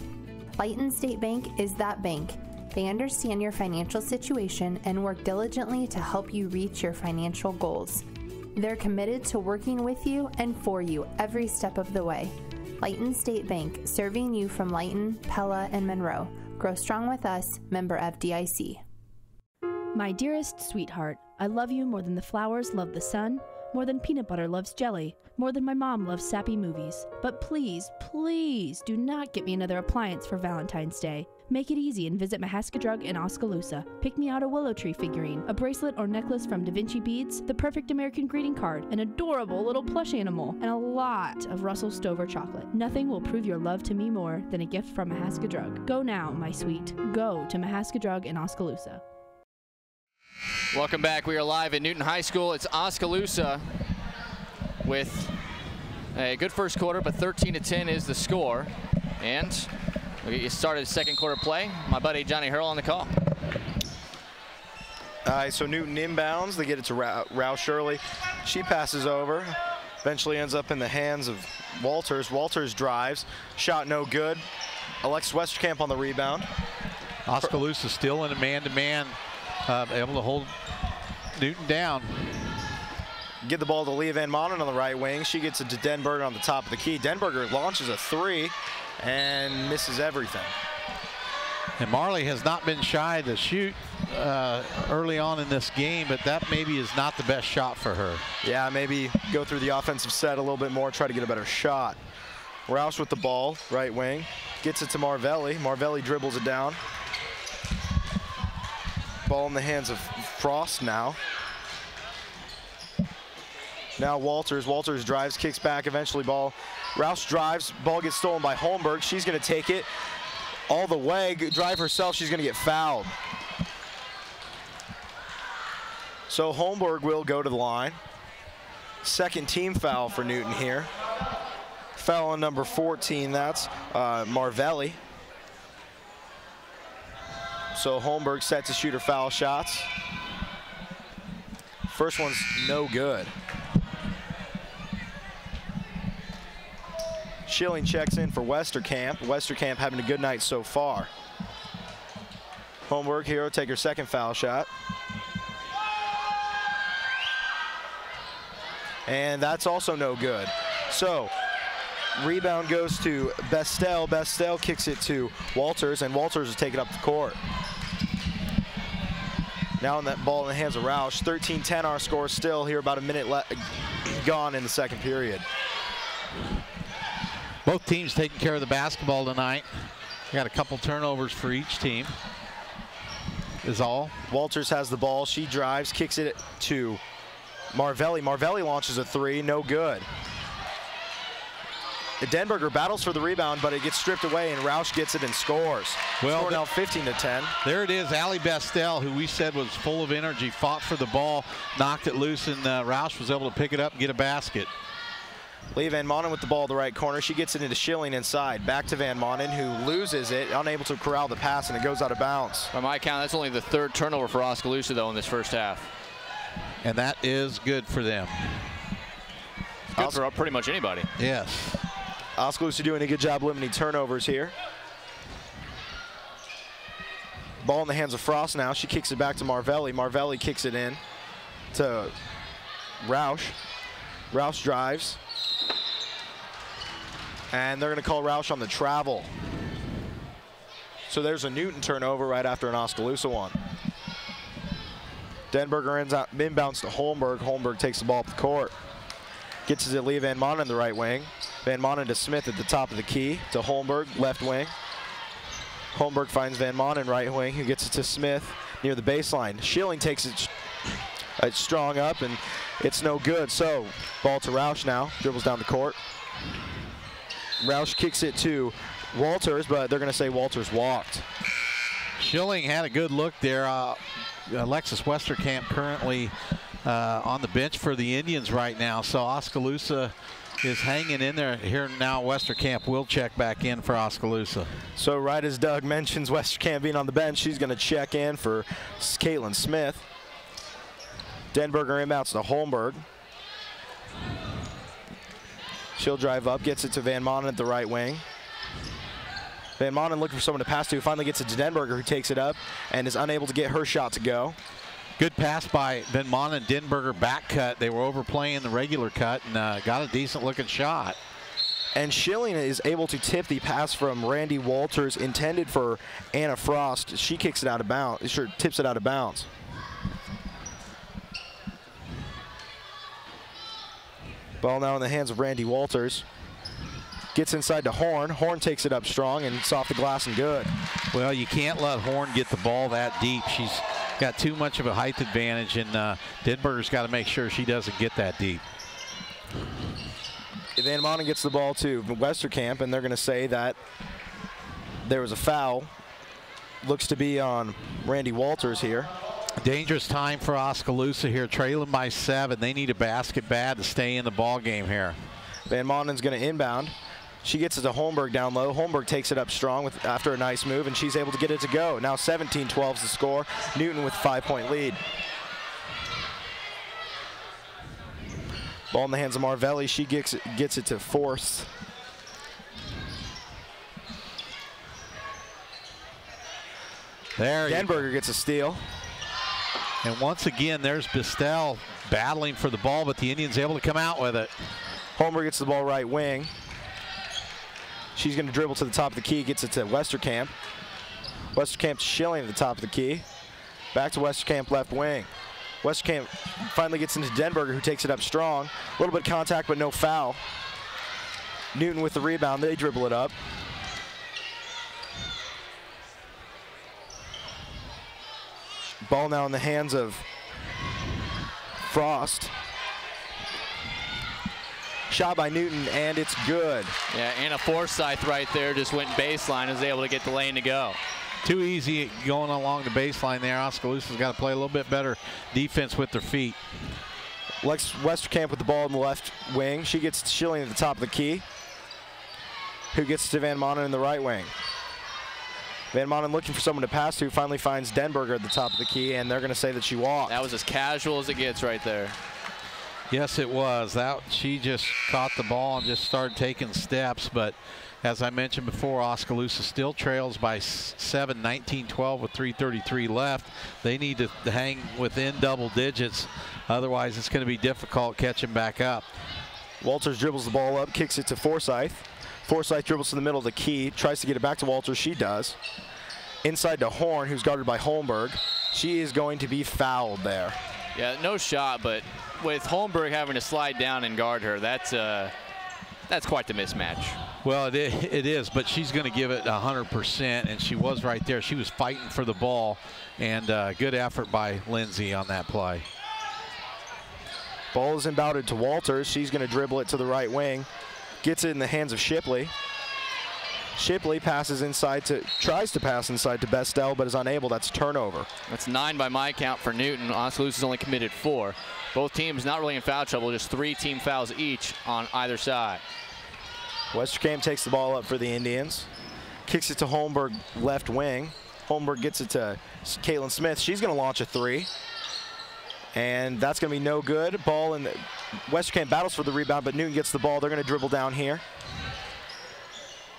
Lighton State Bank is that bank. They understand your financial situation and work diligently to help you reach your financial goals. They're committed to working with you and for you every step of the way. Lighton State Bank, serving you from Lighton, Pella, and Monroe. Grow strong with us, member FDIC. My dearest sweetheart, I love you more than the flowers love the sun, more than peanut butter loves jelly, more than my mom loves sappy movies. But please, please do not get me another appliance for Valentine's Day. Make it easy and visit Mahaska Drug in Oskaloosa. Pick me out a willow tree figurine, a bracelet or necklace from Da Vinci Beads, the perfect American greeting card, an adorable little plush animal, and a lot of Russell Stover chocolate. Nothing will prove your love to me more than a gift from Mahaska Drug. Go now, my sweet. Go to Mahaska Drug in Oskaloosa. Welcome back. We are live at Newton High School. It's Oskaloosa with a good first quarter, but 13-10 is the score. And we'll get you started second quarter play. My buddy Johnny Hurl on the call. All right, so Newton inbounds. They get it to Roush early. She passes over. Eventually ends up in the hands of Walters. Walters drives. Shot no good. Alexis Westerkamp on the rebound. Oskaloosa still in a man-to-man, able to hold Newton down. Get the ball to Leah Van Manen on the right wing. She gets it to Denberger on the top of the key. Denberger launches a 3 and misses everything. And Marley has not been shy to shoot early on in this game, but that maybe is not the best shot for her. Yeah, maybe go through the offensive set a little bit more, try to get a better shot. Roush with the ball, right wing. Gets it to Marvelli. Marvelli dribbles it down. Ball in the hands of Frost now. Now Walters. Walters drives, kicks back, eventually ball. Roush drives, ball gets stolen by Holmberg. She's going to take it all the way, drive herself. She's going to get fouled. So Holmberg will go to the line. Second team foul for Newton here. Foul on number 14, that's Marvelli. So Holmberg set to shoot her foul shots. First one's no good. Schilling checks in for Westerkamp. Westerkamp having a good night so far. Holmberg here will take her second foul shot. And that's also no good. So rebound goes to Bestel. Bestel kicks it to Walters, and Walters will take it up the court. Now in that ball in the hands of Roush. 13-10 our score still here, about a minute gone in the second period. Both teams taking care of the basketball tonight. Got a couple turnovers for each team is all. Walters has the ball. She drives, kicks it to Marvelli. Marvelli launches a three, no good. Denberger battles for the rebound, but it gets stripped away, and Roush gets it and scores. Well, score now 15-10. There it is. Allie Bestel, who we said was full of energy, fought for the ball, knocked it loose, and Roush was able to pick it up and get a basket. Lee Van Manen with the ball at the right corner. She gets it into Schilling inside. Back to Van Manen, who loses it, unable to corral the pass, and it goes out of bounds. By my count, that's only the third turnover for Oskaloosa, though, in this first half. And that is good for them. Good for pretty much anybody. Yes. Oskaloosa doing a good job limiting turnovers here. Ball in the hands of Frost now. She kicks it back to Marvelli. Marvelli kicks it in to Roush. Roush drives. And they're going to call Roush on the travel. So there's a Newton turnover right after an Oskaloosa one. Denberger ends out inbounds to Holmberg. Holmberg takes the ball up the court. Gets it to Lee Van Manen in the right wing. Van Manen to Smith at the top of the key. To Holmberg, left wing. Holmberg finds Van Manen right wing, who gets it to Smith near the baseline. Schilling takes it strong up, and it's no good. So ball to Roush now. Dribbles down the court. Roush kicks it to Walters, but they're going to say Walters walked. Schilling had a good look there. Alexis Westerkamp currently on the bench for the Indians right now. So Oskaloosa is hanging in there. Here now Westerkamp will check back in for Oskaloosa. So right as Doug mentions Westerkamp being on the bench, she's going to check in for Caitlin Smith. Denberger inbounds to Holmberg. She'll drive up, gets it to Van Manen at the right wing. Van Manen looking for someone to pass to, finally gets it to Denberger, who takes it up and is unable to get her shot to go. Good pass by Van Manen. Denberger back cut. They were overplaying the regular cut and got a decent looking shot. And Schilling is able to tip the pass from Randy Walters intended for Anna Frost. She kicks it out of bounds, sure tips it out of bounds. Ball now in the hands of Randy Walters. Gets inside to Horn. Horn takes it up strong, and it's off the glass and good. Well, you can't let Horn get the ball that deep. She's got too much of a height advantage, and Denberger's got to make sure she doesn't get that deep. Van Manen gets the ball to Westerkamp, and they're going to say that there was a foul. Looks to be on Randy Walters here. Dangerous time for Oskaloosa here, trailing by 7. They need a basket bad to stay in the ball game here. Van Manen's going to inbound. She gets it to Holmberg down low. Holmberg takes it up strong after a nice move, and she's able to get it to go. Now 17-12 is the score. Newton with a 5-point lead. Ball in the hands of Marvelli. She gets it to Forst. There Denberger gets a steal. And once again, there's Bestel battling for the ball, but the Indians able to come out with it. Holmberg gets the ball right wing. She's going to dribble to the top of the key, gets it to Westerkamp. Westerkamp to Schilling at the top of the key. Back to Westerkamp left wing. Westerkamp finally gets into Denberger, who takes it up strong. A little bit of contact, but no foul. Newton with the rebound. They dribble it up. Ball now in the hands of Frost. Shot by Newton, and it's good. Yeah, Anna Forsyth right there just went baseline and was able to get the lane to go. Too easy going along the baseline there. Oskaloosa's got to play a little bit better defense with their feet. Lex Westerkamp with the ball in the left wing. She gets Schilling at the top of the key, who gets to Van Manen in the right wing. Van Manen looking for someone to pass to, finally finds Denberger at the top of the key, and they're going to say that she walked. That was as casual as it gets right there. Yes, it was. She just caught the ball and just started taking steps, but as I mentioned before, Oskaloosa still trails by 7, 19-12 with 3:33 left. They need to hang within double digits. Otherwise, it's going to be difficult catching back up. Walters dribbles the ball up, kicks it to Forsyth. Forsyth dribbles to the middle of the key, tries to get it back to Walters. She does. Inside to Horn, who's guarded by Holmberg. She is going to be fouled there. Yeah, no shot, but with Holmberg having to slide down and guard her, that's that's quite the mismatch. Well, it is, but she's going to give it 100%, and she was right there. She was fighting for the ball, and good effort by Lindsay on that play. Ball is inbounded to Walters. She's going to dribble it to the right wing. Gets it in the hands of Shipley. Shipley passes inside tries to pass inside to Bestel, but is unable. That's a turnover. That's 9 by my count for Newton. Oskaloosa has only committed 4. Both teams not really in foul trouble, just 3 team fouls each on either side. Westerkamp takes the ball up for the Indians. Kicks it to Holmberg, left wing. Holmberg gets it to Caitlin Smith. She's going to launch a 3. And that's going to be no good. Ball in Westerkamp battles for the rebound, but Newton gets the ball. They're going to dribble down here.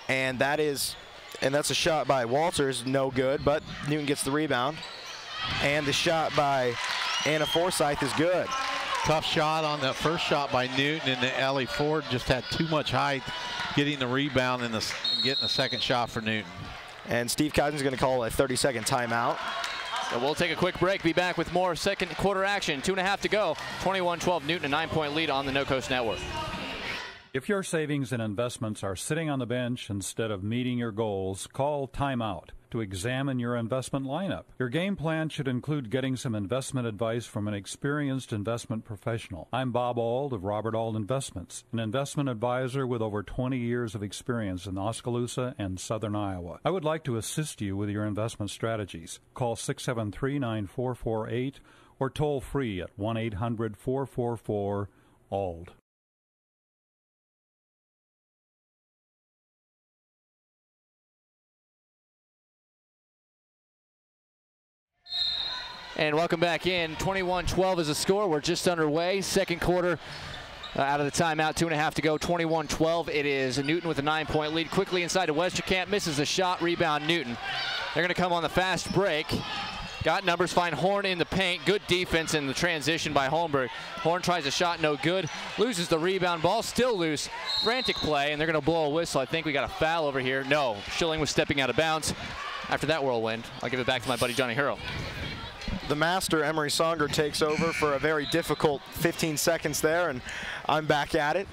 And that's a shot by Walters, no good, but Newton gets the rebound. And the shot by Anna Forsyth is good. Tough shot on that first shot by Newton, and Ellie Ford just had too much height getting the rebound and getting the second shot for Newton. And Steve Cousin's going to call a 30-second timeout. So we'll take a quick break, be back with more second quarter action. 2.5 to go, 21-12 Newton, a 9-point lead on the No Coast Network. If your savings and investments are sitting on the bench instead of meeting your goals, call Timeout to examine your investment lineup. Your game plan should include getting some investment advice from an experienced investment professional. I'm Bob Auld of Robert Auld Investments, an investment advisor with over 20 years of experience in Oskaloosa and southern Iowa. I would like to assist you with your investment strategies. Call 673-9448 or toll free at 1-800-444-ALD. And welcome back in. 21-12 is the score. We're just underway. Second quarter out of the timeout. 2.5 to go. 21-12. It is Newton with a 9-point lead. Quickly inside to Westerkamp. Misses the shot. Rebound Newton. They're going to come on the fast break. Got numbers. Find Horn in the paint. Good defense in the transition by Holmberg. Horn tries a shot. No good. Loses the rebound. Ball still loose. Frantic play. And they're going to blow a whistle. I think we got a foul over here. No. Schilling was stepping out of bounds. After that whirlwind, I'll give it back to my buddy Johnny Hurrow. The master, Emery Songer, takes over for a very difficult 15 seconds there, and I'm back at it.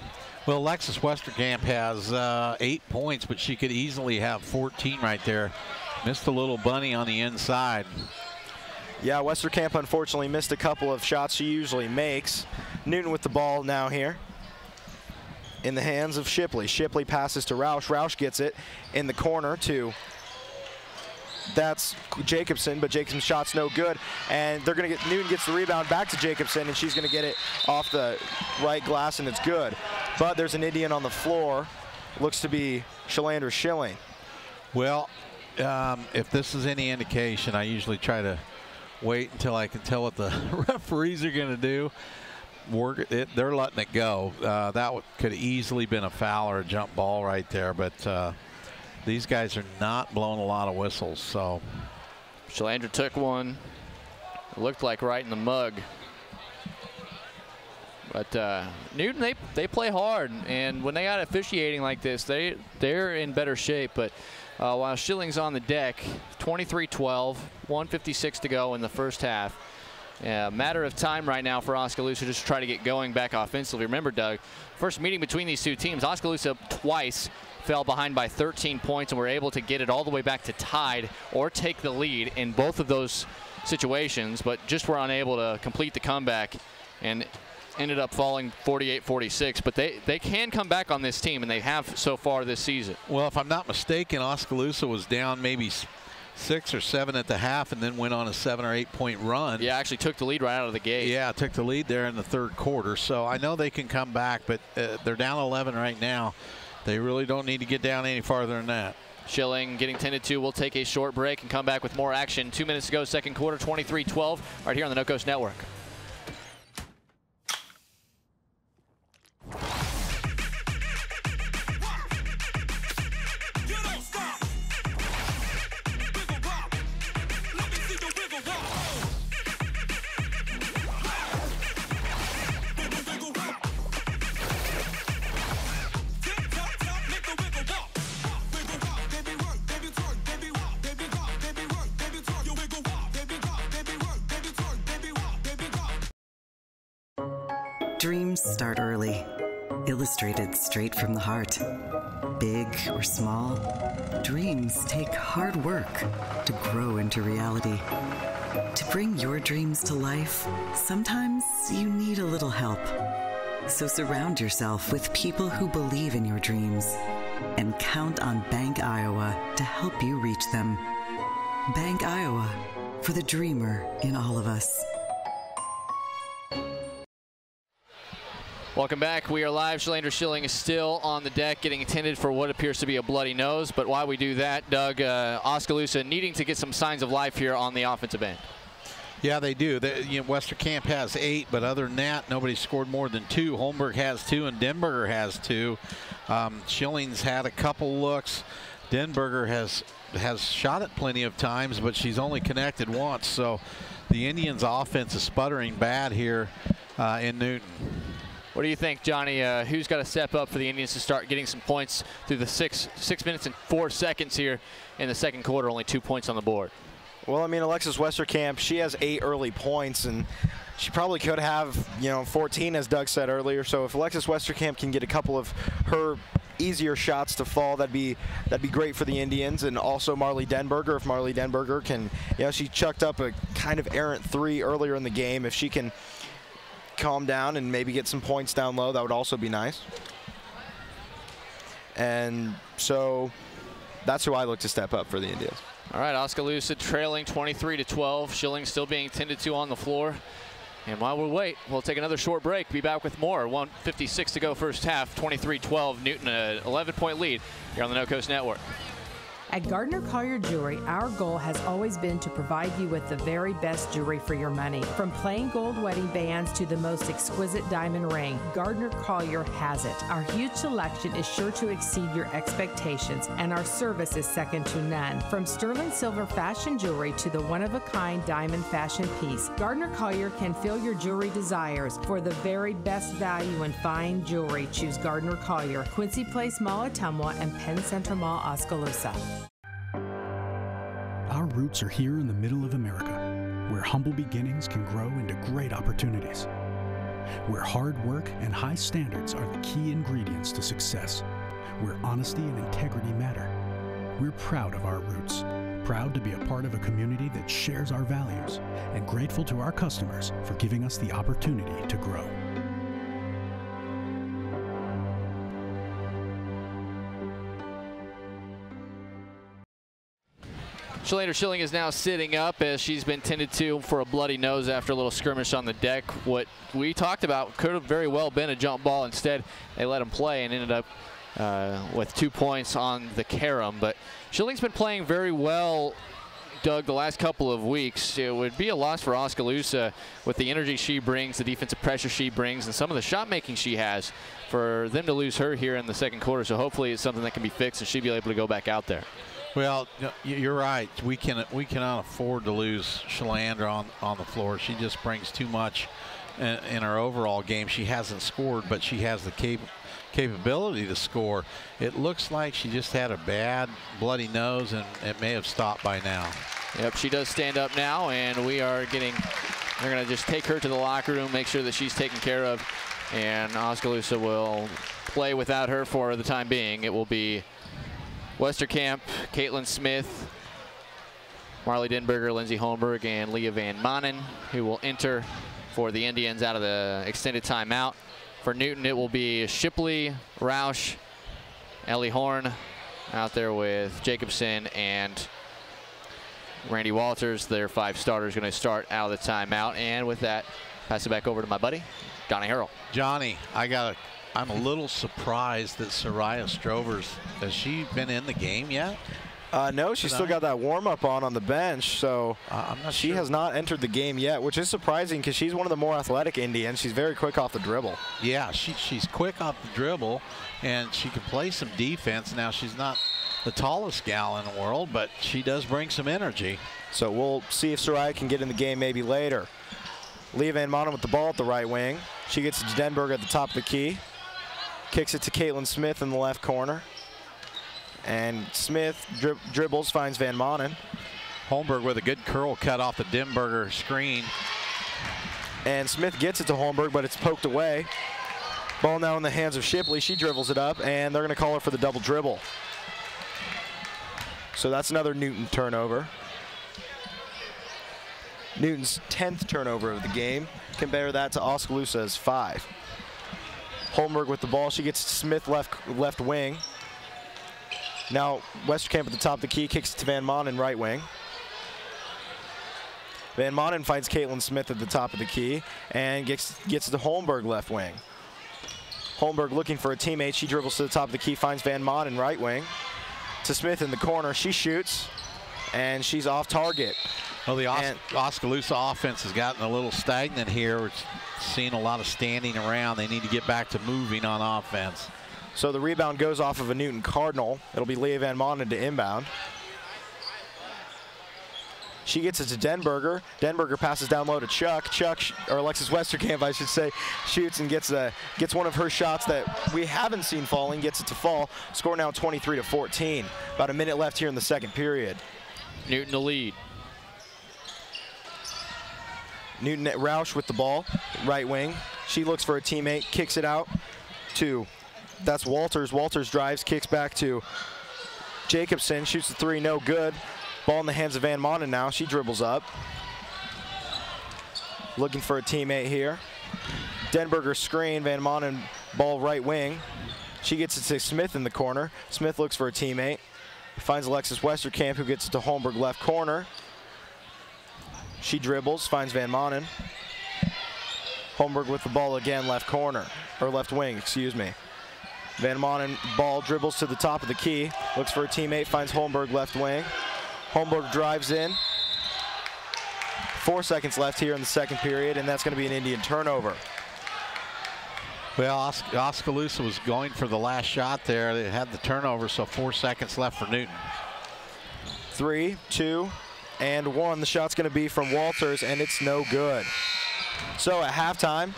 Well, Alexis Westerkamp has 8 points, but she could easily have 14 right there. Missed a little bunny on the inside. Yeah, Westerkamp unfortunately missed a couple of shots she usually makes. Newton with the ball now here in the hands of Shipley. Shipley passes to Roush. Roush gets it in the corner to... That's Jacobson, but Jacobson's shot's no good. And they're going to get, Newton gets the rebound back to Jacobson, and she's going to get it off the right glass, and it's good. But there's an Indian on the floor. Looks to be Shalandra Schilling. Well, if this is any indication, I usually try to wait until I can tell what the referees are going to do. They're letting it go. That could easily been a foul or a jump ball right there, but these guys are not blowing a lot of whistles. So Shalandra took one. It looked like right in the mug. But Newton, they play hard, and when they got officiating like this, they're in better shape. But while Schilling's on the deck, 23-12, 1:56 to go in the first half. Matter of time right now for Oskaloosa just to try to get going back offensively. Remember, Doug, first meeting between these two teams, Oskaloosa twice fell behind by 13 points and were able to get it all the way back to tied or take the lead in both of those situations, but just were unable to complete the comeback and ended up falling 48-46. But they can come back on this team, and they have so far this season. Well, if I'm not mistaken, Oskaloosa was down maybe 6 or 7 at the half and then went on a 7 or 8 point run. Yeah, actually took the lead right out of the gate. Yeah, took the lead there in the third quarter. So I know they can come back, but they're down 11 right now. They really don't need to get down any farther than that. Schilling getting tended to. We'll take a short break and come back with more action. 2 minutes to go, second quarter, 23-12, right here on the No Coast Network. Dreams start early. illustrated straight from the heart. Big or small, dreams take hard work to grow into reality. To bring your dreams to life, sometimes you need a little help. So surround yourself with people who believe in your dreams and count on Bank Iowa to help you reach them. Bank Iowa, for the dreamer in all of us. Welcome back. We are live. Shalendra Schilling is still on the deck getting attended for what appears to be a bloody nose. But while we do that, Doug, Oskaloosa needing to get some signs of life here on the offensive end. Yeah, they do. Westerkamp has 8, but other than that, nobody scored more than 2. Holmberg has 2, and Denberger has 2. Schilling's had a couple looks. Denberger has shot it plenty of times, but she's only connected once. So the Indians' offense is sputtering bad here in Newton. What do you think, Johnny? Who's got to step up for the Indians to start getting some points through the 6 minutes and 4 seconds here in the second quarter? Only 2 points on the board. Well, I mean, Alexis Westerkamp, she has 8 early points, and she probably could have, 14, as Doug said earlier. So if Alexis Westerkamp can get a couple of her easier shots to fall, that'd be great for the Indians. And also Marley Denberger, if Marley Denberger can, she chucked up a kind of errant 3 earlier in the game. If she can calm down and maybe get some points down low, that would also be nice. And so that's who I look to step up for the Indians. All right, Oskaloosa trailing 23-12. Schilling still being tended to on the floor. And while we wait, we'll take another short break. Be back with more. 1:56 to go first half. 23-12. Newton, an 11-point lead here on the No Coast Network. At Gardner Collier Jewelry, our goal has always been to provide you with the very best jewelry for your money. From plain gold wedding bands to the most exquisite diamond ring, Gardner Collier has it. Our huge selection is sure to exceed your expectations, and our service is second to none. From sterling silver fashion jewelry to the one-of-a-kind diamond fashion piece, Gardner Collier can fill your jewelry desires. For the very best value in fine jewelry, choose Gardner Collier, Quincy Place Mall, Ottumwa, and Penn Central Mall, Oskaloosa. Our roots are here in the middle of America, where humble beginnings can grow into great opportunities, where hard work and high standards are the key ingredients to success, where honesty and integrity matter. We're proud of our roots, proud to be a part of a community that shares our values, and grateful to our customers for giving us the opportunity to grow. Shalendra Schilling is now sitting up as she's been tended to for a bloody nose after a little skirmish on the deck. What we talked about could have very well been a jump ball. Instead, they let him play and ended up with 2 points on the carom. But Schilling's been playing very well, Doug, the last couple of weeks. It would be a loss for Oskaloosa with the energy she brings, the defensive pressure she brings, and some of the shot making she has, for them to lose her here in the second quarter. So hopefully it's something that can be fixed and she'll be able to go back out there. Well, you're right. We cannot afford to lose Shalendra on the floor. She just brings too much in her overall game. She hasn't scored, but she has the capability to score. It looks like she just had a bad bloody nose, and it may have stopped by now. Yep, she does stand up now, and they're going to just take her to the locker room, make sure that she's taken care of, and Oskaloosa will play without her for the time being. It will be Westerkamp, Caitlin Smith, Marley Denberger, Lindsey Holmberg, and Leah Van Manen, who will enter for the Indians out of the extended timeout. For Newton, it will be Shipley, Roush, Ellie Horn out there with Jacobson and Randy Walters. Their 5 starters going to start out of the timeout. And with that, pass it back over to my buddy, Johnny Harrell. Johnny, I'm a little surprised that Soraya Strovers, has she been in the game yet? No, she's still got that warm-up on the bench, so she has not entered the game yet, which is surprising because she's one of the more athletic Indians. She's very quick off the dribble. Yeah, she's quick off the dribble, and she can play some defense. Now, she's not the tallest gal in the world, but she does bring some energy. So we'll see if Soraya can get in the game maybe later. Leah Van Manen with the ball at the right wing. She gets it to Denberger at the top of the key. Kicks it to Caitlin Smith in the left corner. And Smith dribbles, finds Van Manen. Holmberg with a good curl cut off the Denberger screen. And Smith gets it to Holmberg, but it's poked away. Ball now in the hands of Shipley. She dribbles it up, and they're going to call her for the double dribble. So that's another Newton turnover. Newton's 10th turnover of the game. Compare that to Oskaloosa's 5. Holmberg with the ball. She gets Smith left wing. Now Westerkamp at the top of the key, kicks it to Van Manen right wing. Van Manen finds Caitlin Smith at the top of the key and gets to Holmberg left wing. Holmberg looking for a teammate. She dribbles to the top of the key, finds Van Manen right wing. To Smith in the corner. She shoots, and she's off target. Well, the Oskaloosa offense has gotten a little stagnant here. It's seen a lot of standing around. They need to get back to moving on offense. So the rebound goes off of a Newton Cardinal. It'll be Leah Van Manen to inbound. She gets it to Denberger. Denberger passes down low to Chuck. Or Alexis Westerkamp, I should say, shoots and gets one of her shots that we haven't seen falling, gets it to fall. Score now 23-14. About a minute left here in the second period. Newton to lead. Newton at Roush with the ball, right wing. She looks for a teammate, kicks it out to, that's Walters. Walters drives, kicks back to Jacobson, shoots the three, no good. Ball in the hands of Van Manen now. She dribbles up. Looking for a teammate here. Denberger screen, Van Manen ball right wing. She gets it to Smith in the corner. Smith looks for a teammate. Finds Alexis Westerkamp, who gets it to Holmberg left corner. She dribbles, finds Van Manen. Holmberg with the ball again, left corner, or left wing, excuse me. Van Manen ball dribbles to the top of the key, looks for a teammate, finds Holmberg left wing. Holmberg drives in. 4 seconds left here in the second period, and that's going to be an Indian turnover. Well, Oskaloosa was going for the last shot there. They had the turnover, so 4 seconds left for Newton. 3, 2, and 1. The shot's going to be from Walters, and it's no good. So at halftime,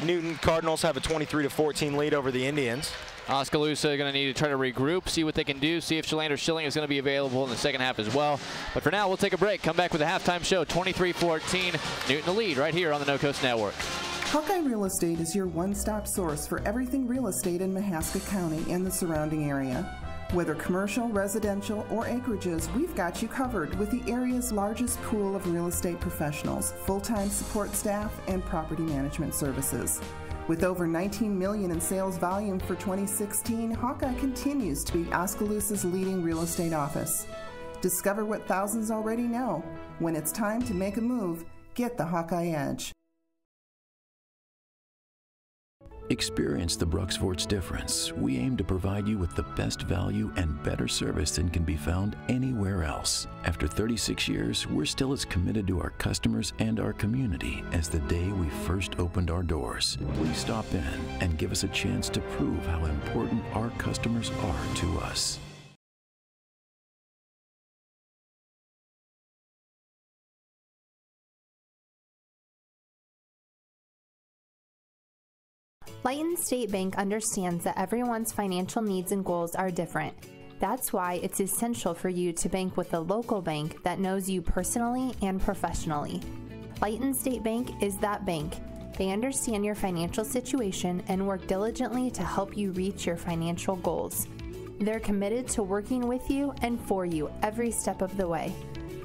Newton Cardinals have a 23-14 lead over the Indians. Oskaloosa going to need to try to regroup, see what they can do, see if Shalander Schilling is going to be available in the second half as well. But for now, we'll take a break. Come back with a halftime show, 23-14. Newton the lead right here on the No Coast Network. Hawkeye Real Estate is your one-stop source for everything real estate in Mahaska County and the surrounding area. Whether commercial, residential, or acreages, we've got you covered with the area's largest pool of real estate professionals, full-time support staff, and property management services. With over $19 million in sales volume for 2016, Hawkeye continues to be Oskaloosa's leading real estate office. Discover what thousands already know. When it's time to make a move, get the Hawkeye Edge. Experience the Bruxfort's difference. We aim to provide you with the best value and better service than can be found anywhere else. After 36 years, we're still as committed to our customers and our community as the day we first opened our doors. Please stop in and give us a chance to prove how important our customers are to us. Lighton State Bank understands that everyone's financial needs and goals are different. That's why it's essential for you to bank with a local bank that knows you personally and professionally. Lighton State Bank is that bank. They understand your financial situation and work diligently to help you reach your financial goals. They're committed to working with you and for you every step of the way.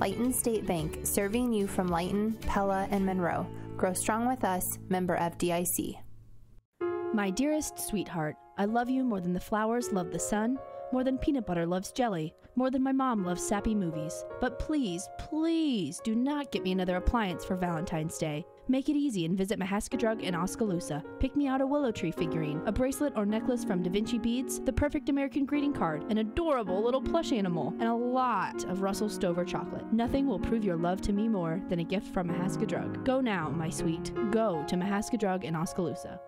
Lighton State Bank, serving you from Lighton, Pella, and Monroe. Grow strong with us, member FDIC. My dearest sweetheart, I love you more than the flowers love the sun, more than peanut butter loves jelly, more than my mom loves sappy movies. But please, please do not get me another appliance for Valentine's Day. Make it easy and visit Mahaska Drug in Oskaloosa. Pick me out a willow tree figurine, a bracelet or necklace from Da Vinci Beads, the perfect American greeting card, an adorable little plush animal, and a lot of Russell Stover chocolate. Nothing will prove your love to me more than a gift from Mahaska Drug. Go now, my sweet. Go to Mahaska Drug in Oskaloosa.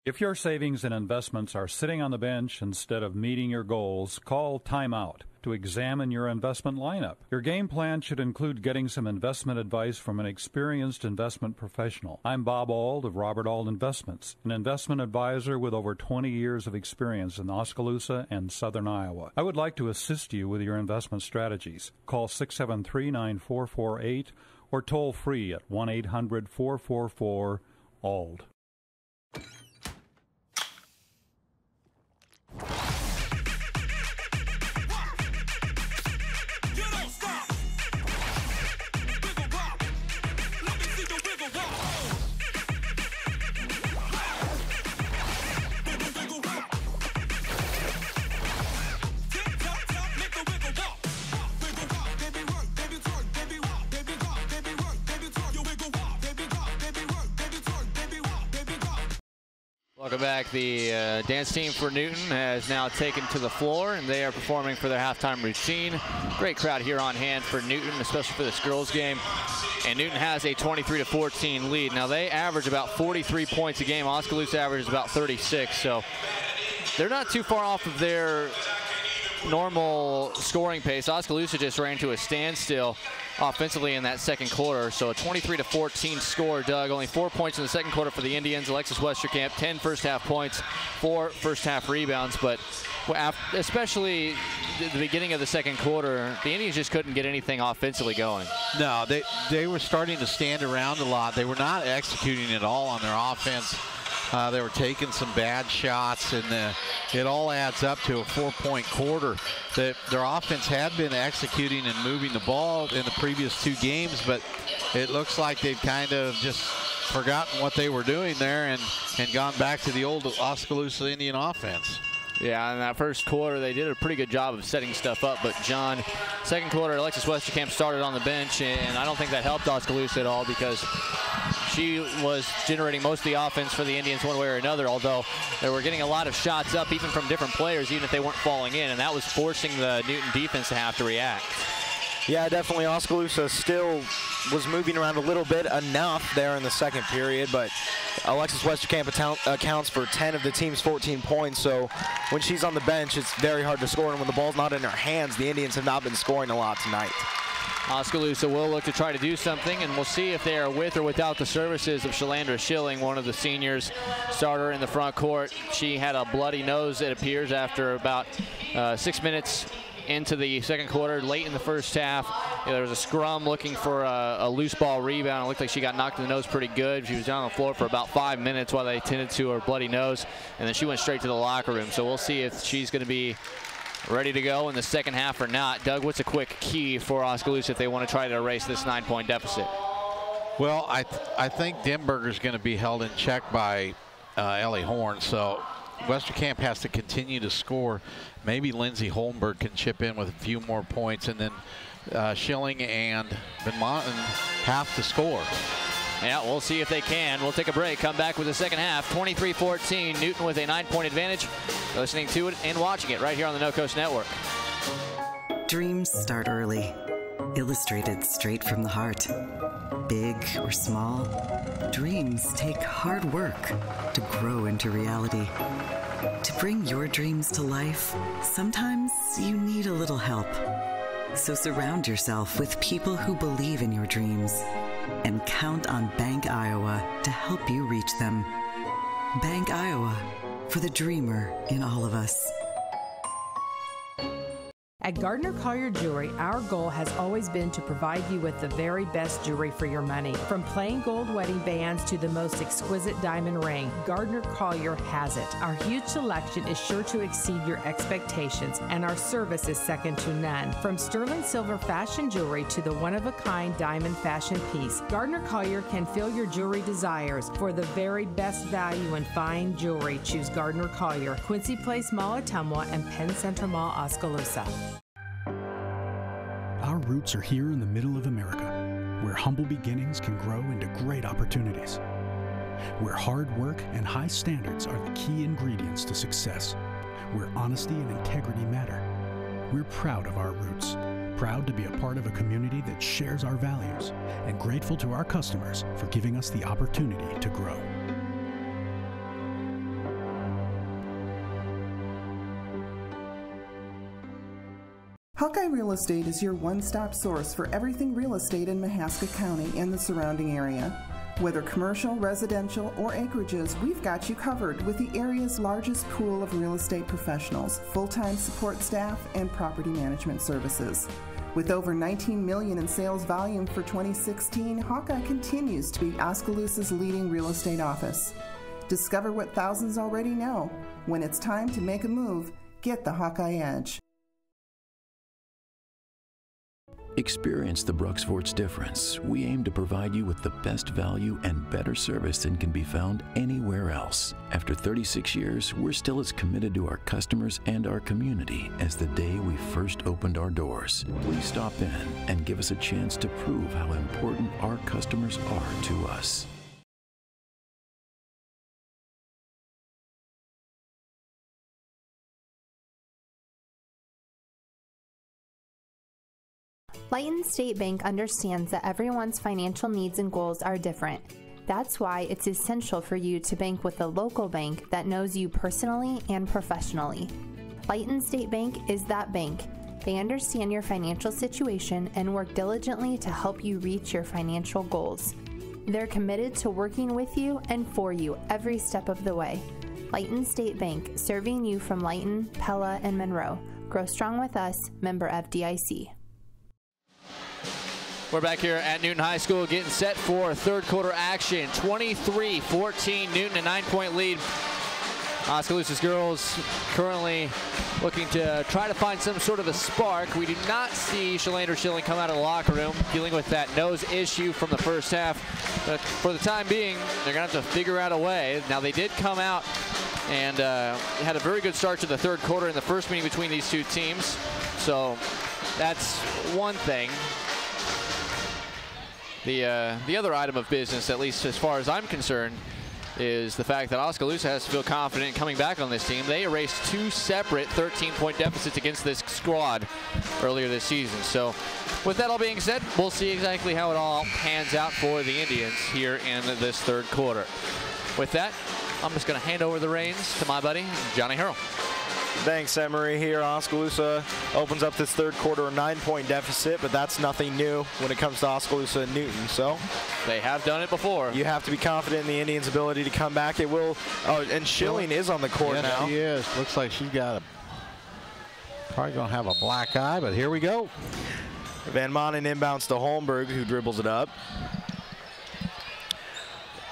If your savings and investments are sitting on the bench instead of meeting your goals, call Time Out to examine your investment lineup. Your game plan should include getting some investment advice from an experienced investment professional. I'm Bob Auld of Robert Auld Investments, an investment advisor with over 20 years of experience in Oskaloosa and southern Iowa. I would like to assist you with your investment strategies. Call 673-9448 or toll free at 1-800-444-ALD. Welcome back. The dance team for Newton has now taken to the floor, and they are performing for their halftime routine. Great crowd here on hand for Newton, especially for this girls game. And Newton has a 23-14 lead. Now they average about 43 points a game. Oskaloosa averages about 36, so they're not too far off of their normal scoring pace. Oskaloosa just ran to a standstill offensively in that second quarter. So a 23-14 score, Doug. Only 4 points in the second quarter for the Indians. Alexis Westerkamp, 10 first half points, 4 first half rebounds. But especially the beginning of the second quarter, the Indians just couldn't get anything offensively going. No, they were starting to stand around a lot. They were not executing at all on their offense. They were taking some bad shots, and it all adds up to a 4-point quarter. Their offense had been executing and moving the ball in the previous 2 games, but it looks like they've kind of just forgotten what they were doing there and gone back to the old Oskaloosa Indian offense. Yeah, in that first quarter, they did a pretty good job of setting stuff up. But, John, second quarter, Alexis Westerkamp started on the bench, and I don't think that helped Oskaloosa at all because she was generating most of the offense for the Indians one way or another, although they were getting a lot of shots up, even from different players, even if they weren't falling in, and that was forcing the Newton defense to have to react. Yeah, definitely Oskaloosa still was moving around a little bit, enough there in the second period, but Alexis Westerkamp accounts for 10 of the team's 14 points, so when she's on the bench, it's very hard to score, and when the ball's not in her hands, the Indians have not been scoring a lot tonight. Oskaloosa will look to try to do something, and we'll see if they are with or without the services of Shalandra Schilling, one of the seniors, starter in the front court. She had a bloody nose, it appears, after about 6 minutes into the second quarter, late in the first half. There was a scrum looking for a loose ball rebound. It looked like she got knocked in the nose pretty good. She was down on the floor for about 5 minutes while they tended to her bloody nose, and then she went straight to the locker room. So we'll see if she's going to be ready to go in the second half or not. Doug, what's a quick key for Oskaloosa if they want to try to erase this 9-point deficit? Well, I think Denberger's going to be held in check by Ellie Horn, so Westerkamp has to continue to score. Maybe Lindsay Holmberg can chip in with a few more points, and then Schilling and Van Monten have to score. Yeah, we'll see if they can. We'll take a break, come back with the second half. 23-14, Newton with a 9-point advantage. You're listening to it and watching it right here on the No Coast Network. Dreams start early, illustrated straight from the heart. Big or small, dreams take hard work to grow into reality. To bring your dreams to life, sometimes you need a little help. So surround yourself with people who believe in your dreams and count on Bank Iowa to help you reach them. Bank Iowa, for the dreamer in all of us. At Gardner Collier Jewelry, our goal has always been to provide you with the very best jewelry for your money. From plain gold wedding bands to the most exquisite diamond ring, Gardner Collier has it. Our huge selection is sure to exceed your expectations, and our service is second to none. From sterling silver fashion jewelry to the one-of-a-kind diamond fashion piece, Gardner Collier can fill your jewelry desires. For the very best value in fine jewelry, choose Gardner Collier, Quincy Place Mall, Ottumwa, and Penn Central Mall, Oskaloosa. Our roots are here in the middle of America, where humble beginnings can grow into great opportunities, where hard work and high standards are the key ingredients to success, where honesty and integrity matter. We're proud of our roots, proud to be a part of a community that shares our values, and grateful to our customers for giving us the opportunity to grow. Hawkeye Real Estate is your one-stop source for everything real estate in Mahaska County and the surrounding area. Whether commercial, residential, or acreages, we've got you covered with the area's largest pool of real estate professionals, full-time support staff, and property management services. With over $19 million in sales volume for 2016, Hawkeye continues to be Oskaloosa's leading real estate office. Discover what thousands already know. When it's time to make a move, get the Hawkeye Edge. Experience the Bruxfort's difference. We aim to provide you with the best value and better service than can be found anywhere else. After 36 years, we're still as committed to our customers and our community as the day we first opened our doors. Please stop in and give us a chance to prove how important our customers are to us. Lighton State Bank understands that everyone's financial needs and goals are different. That's why it's essential for you to bank with a local bank that knows you personally and professionally. Lighton State Bank is that bank. They understand your financial situation and work diligently to help you reach your financial goals. They're committed to working with you and for you every step of the way. Lighton State Bank, serving you from Lighton, Pella, and Monroe. Grow strong with us, member FDIC. We're back here at Newton High School getting set for third quarter action. 23-14, Newton a 9-point lead. Oskaloosa's girls currently looking to try to find some sort of a spark. We do not see Shalander Schilling come out of the locker room dealing with that nose issue from the first half. But for the time being, they're going to have to figure out a way. Now, they did come out and had a very good start to the third quarter in the first meeting between these two teams. So that's one thing. The other item of business, at least as far as I'm concerned, is the fact that Oskaloosa has to feel confident coming back on this team. They erased two separate 13-point deficits against this squad earlier this season. So with that all being said, we'll see exactly how it all pans out for the Indians here in this third quarter. With that, I'm just going to hand over the reins to my buddy, Johnny Harrell. Thanks, Emery. Here, Oskaloosa opens up this third quarter a 9-point deficit, but that's nothing new when it comes to Oskaloosa and Newton. So they have done it before. You have to be confident in the Indians' ability to come back. It will. Oh, and Schilling is on the court now. She is. Looks like she's got probably going to have a black eye, but here we go. Van Manen inbounds to Holmberg, who dribbles it up.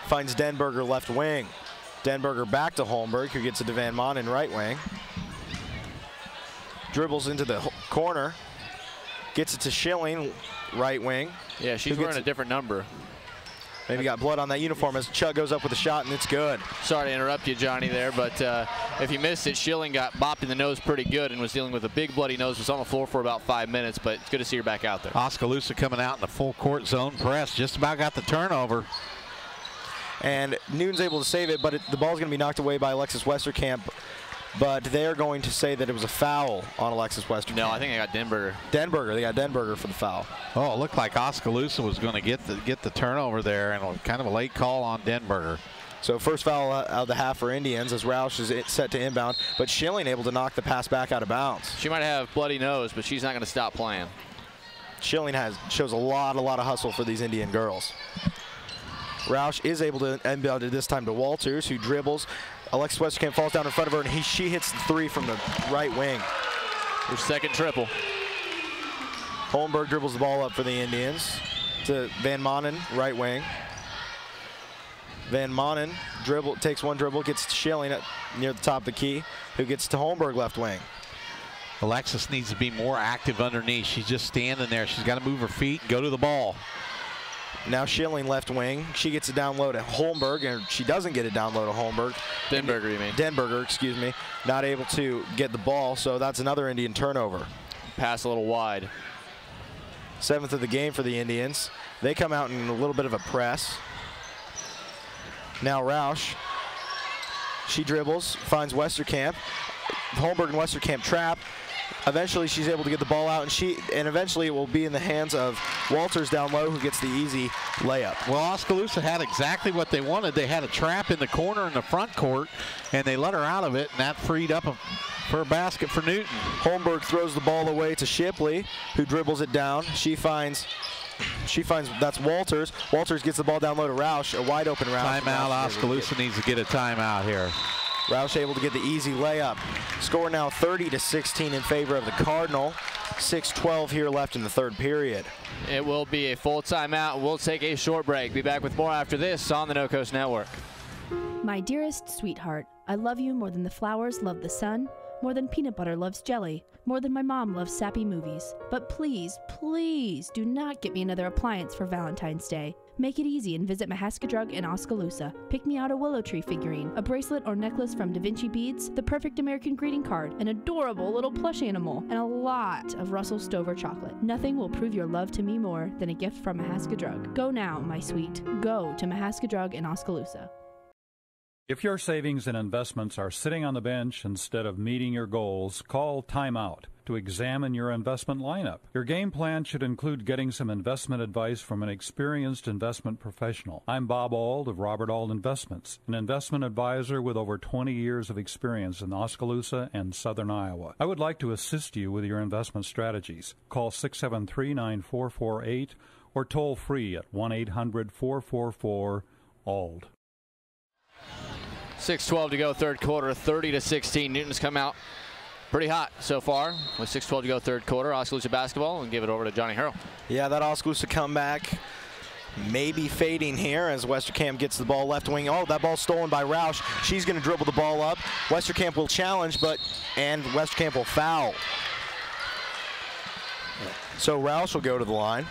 Finds Denberger left wing. Denberger back to Holmberg, who gets it to Van Manen right wing. Dribbles into the corner. Gets it to Schilling, right wing. Yeah, she's wearing a different number. Maybe got blood on that uniform as Chug goes up with a shot, and it's good. Sorry to interrupt you, Johnny, there, but if you missed it, Schilling got bopped in the nose pretty good and was dealing with a big bloody nose. Was on the floor for about 5 minutes, but it's good to see her back out there. Oskaloosa coming out in the full court zone press. Just about got the turnover. And Newton's able to save it, but the ball's going to be knocked away by Alexis Westerkamp. But they're going to say that it was a foul on Alexis Westerkamp. No, I think they got Denberger. They got Denberger for the foul. Oh, it looked like Oskaloosa was going to get the turnover there, and kind of a late call on Denberger. So first foul out of the half for Indians as Roush is set to inbound, but Schilling able to knock the pass back out of bounds. She might have bloody nose, but she's not going to stop playing. Schilling shows a lot of hustle for these Indian girls. Roush is able to inbound it this time to Walters, who dribbles. Alexis Westerkamp falls down in front of her, and she hits the three from the right wing. Her second triple. Holmberg dribbles the ball up for the Indians to Van Manen, right wing. Van Manen takes one dribble, gets to Schilling near the top of the key, who gets to Holmberg, left wing. Alexis needs to be more active underneath. She's just standing there. She's got to move her feet and go to the ball. Now Schilling left wing. She gets it down low to Holmberg, and she doesn't get it down low to Holmberg. Denberger, you mean? Denberger, excuse me. Not able to get the ball, so that's another Indian turnover. Pass a little wide. 7th of the game for the Indians. They come out in a little bit of a press. Now Roush. She dribbles, finds Westerkamp. Holmberg and Westerkamp trap. Eventually she's able to get the ball out, and eventually it will be in the hands of Walters down low, who gets the easy layup. Well, Oskaloosa had exactly what they wanted. They had a trap in the corner in the front court, and they let her out of it, and that freed up for a basket for Newton. Holmberg throws the ball away to Shipley, who dribbles it down. She finds that's Walters. Walters gets the ball down low to Roush, a wide open Roush. Timeout. Oskaloosa needs to get a timeout here. Roush able to get the easy layup. Score now 30-16 in favor of the Cardinal. 6:12 here left in the third period. It will be a full timeout. We'll take a short break. Be back with more after this on the No Coast Network. My dearest sweetheart, I love you more than the flowers love the sun, more than peanut butter loves jelly, more than my mom loves sappy movies. But please, please do not get me another appliance for Valentine's Day. Make it easy and visit Mahaska Drug in Oskaloosa. Pick me out a willow tree figurine, a bracelet or necklace from Da Vinci Beads, the perfect American greeting card, an adorable little plush animal, and a lot of Russell Stover chocolate. Nothing will prove your love to me more than a gift from Mahaska Drug. Go now, my sweet. Go to Mahaska Drug in Oskaloosa. If your savings and investments are sitting on the bench instead of meeting your goals, call Time Out to examine your investment lineup. Your game plan should include getting some investment advice from an experienced investment professional. I'm Bob Auld of Robert Auld Investments, an investment advisor with over 20 years of experience in Oskaloosa and southern Iowa. I would like to assist you with your investment strategies. Call 673-9448 or toll free at 1-800-444-ALD. 6:12 to go, third quarter, 30-16. Newton's come out pretty hot so far with 6:12 to go, third quarter. Oskaloosa basketball, and give it over to Johnny Harrell. Yeah, that Oskaloosa comeback maybe fading here as Westerkamp gets the ball left wing. Oh, that ball's stolen by Roush. She's going to dribble the ball up. Westerkamp will challenge, and Westerkamp will foul. So Roush will go to the line.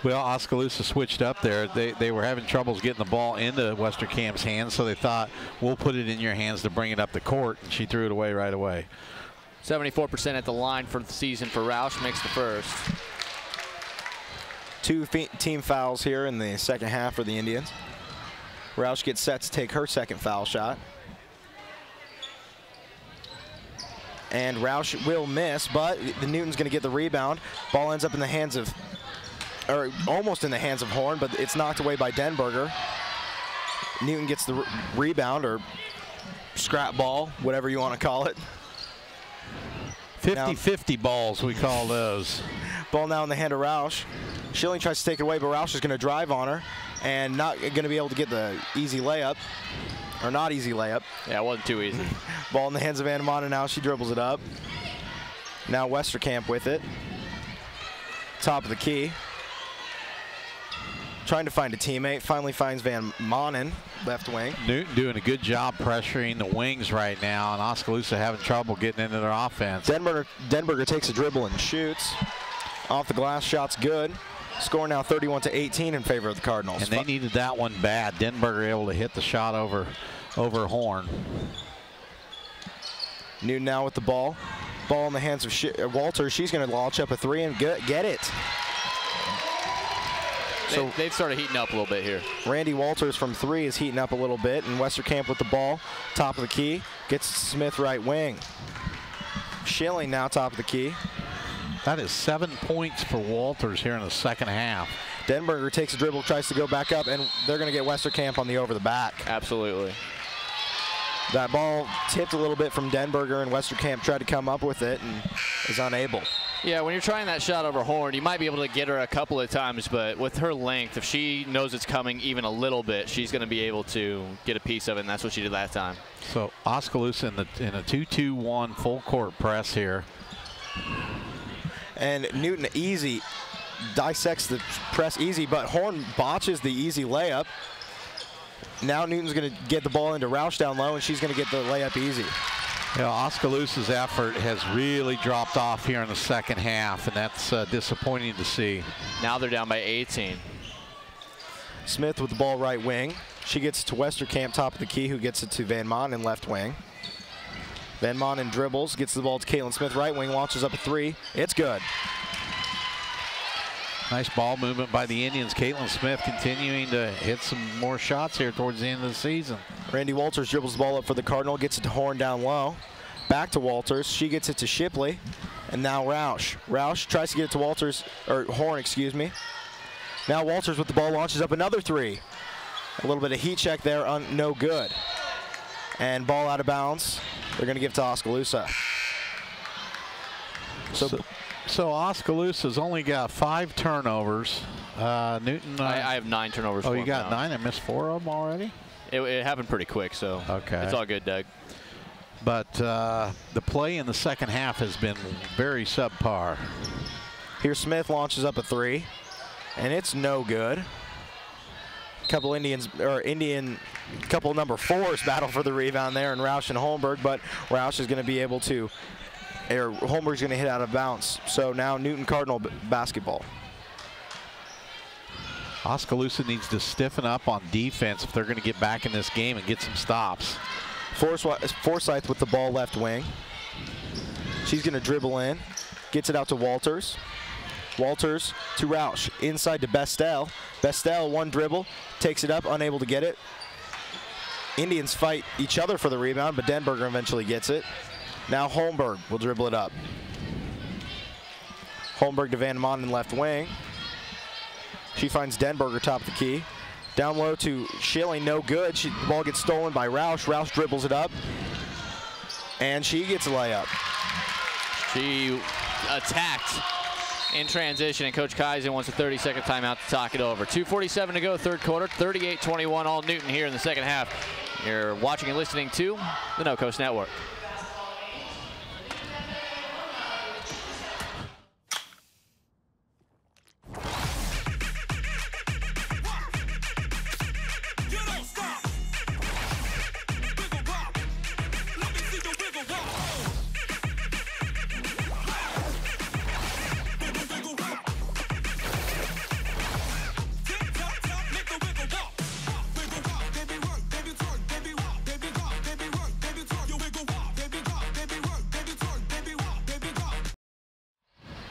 Well, Oskaloosa switched up there. They were having troubles getting the ball into Westerkamp's hands, so they thought, we'll put it in your hands to bring it up the court, and she threw it away right away. 74% at the line for the season for Roush, makes the first. 2 team fouls here in the second half for the Indians. Roush gets set to take her second foul shot. And Roush will miss, but the Newton's going to get the rebound. Ball ends up in the hands of, or almost in the hands of Horn, but it's knocked away by Denberger. Newton gets the rebound, or scrap ball, whatever you want to call it. 50-50 balls, we call those. Ball now in the hand of Roush. Schilling tries to take it away, but Roush is going to drive on her and not going to be able to get the easy layup, or not easy layup. Yeah, it wasn't too easy. Ball in the hands of Anamana now. She dribbles it up. Now Westerkamp with it. Top of the key. Trying to find a teammate. Finally finds Van Manen, left wing. Newton doing a good job pressuring the wings right now, and Oskaloosa having trouble getting into their offense. Denberger takes a dribble and shoots. Off the glass, shot's good. Score now 31-18 in favor of the Cardinals. And they needed that one bad. Denberger able to hit the shot over Horn. Newton now with the ball. Ball in the hands of Walter. She's going to launch up a three and get it. So they've started heating up a little bit here. Randy Walters from three is heating up a little bit, and Westerkamp with the ball, top of the key, gets Smith right wing. Schilling now top of the key. That is 7 points for Walters here in the second half. Denberger takes a dribble, tries to go back up, and they're going to get Westerkamp on the over the back. Absolutely. That ball tipped a little bit from Denberger, and Westerkamp tried to come up with it and is unable. Yeah, when you're trying that shot over Horn, you might be able to get her a couple of times, but with her length, if she knows it's coming even a little bit, she's going to be able to get a piece of it, and that's what she did last time. So Oskaloosa in a 2-2-1 full court press here. And Newton easy dissects the press easy, but Horn botches the easy layup. Now Newton's going to get the ball into Roush down low, and she's going to get the layup easy. Yeah, Oskaloosa's effort has really dropped off here in the second half, and that's disappointing to see. Now they're down by 18. Smith with the ball right wing. She gets to Westerkamp, top of the key, who gets it to Van Manen, left wing. Van Manen dribbles, gets the ball to Caitlin Smith, right wing, launches up a three. It's good. Nice ball movement by the Indians. Caitlin Smith continuing to hit some more shots here towards the end of the season. Randy Walters dribbles the ball up for the Cardinal, gets it to Horn down low. Back to Walters. She gets it to Shipley. And now Roush. Roush tries to get it to Walters, or Horn, excuse me. Now Walters with the ball, launches up another three. A little bit of heat check there, no good. And ball out of bounds. They're going to give it to Oskaloosa. So Oskaloosa's only got 5 turnovers. Newton. I have 9 turnovers. Oh, you got 9? I missed 4 of them already? It happened pretty quick, so okay. It's all good, Doug. But the play in the second half has been very subpar. Here Smith launches up a three, and it's no good. Couple couple number 4s battle for the rebound there, and Roush and Holmberg, but Roush is going to be able to, or Holmberg's going to hit out of bounds. So now Newton Cardinal basketball. Oskaloosa needs to stiffen up on defense if they're going to get back in this game and get some stops. Forsyth with the ball left wing. She's going to dribble in, gets it out to Walters. Walters to Roush, inside to Bestel. Bestel, one dribble, takes it up, unable to get it. Indians fight each other for the rebound, but Denberger eventually gets it. Now Holmberg will dribble it up. Holmberg to Van Manen in left wing. She finds Denberger top of the key. Down low to Schilling, no good. The ball gets stolen by Roush. Roush dribbles it up, and she gets a layup. She attacked in transition, and Coach Kaizen wants a 30-second timeout to talk it over. 2:47 to go, third quarter, 38-21, all Newton here in the second half. You're watching and listening to the No Coast Network.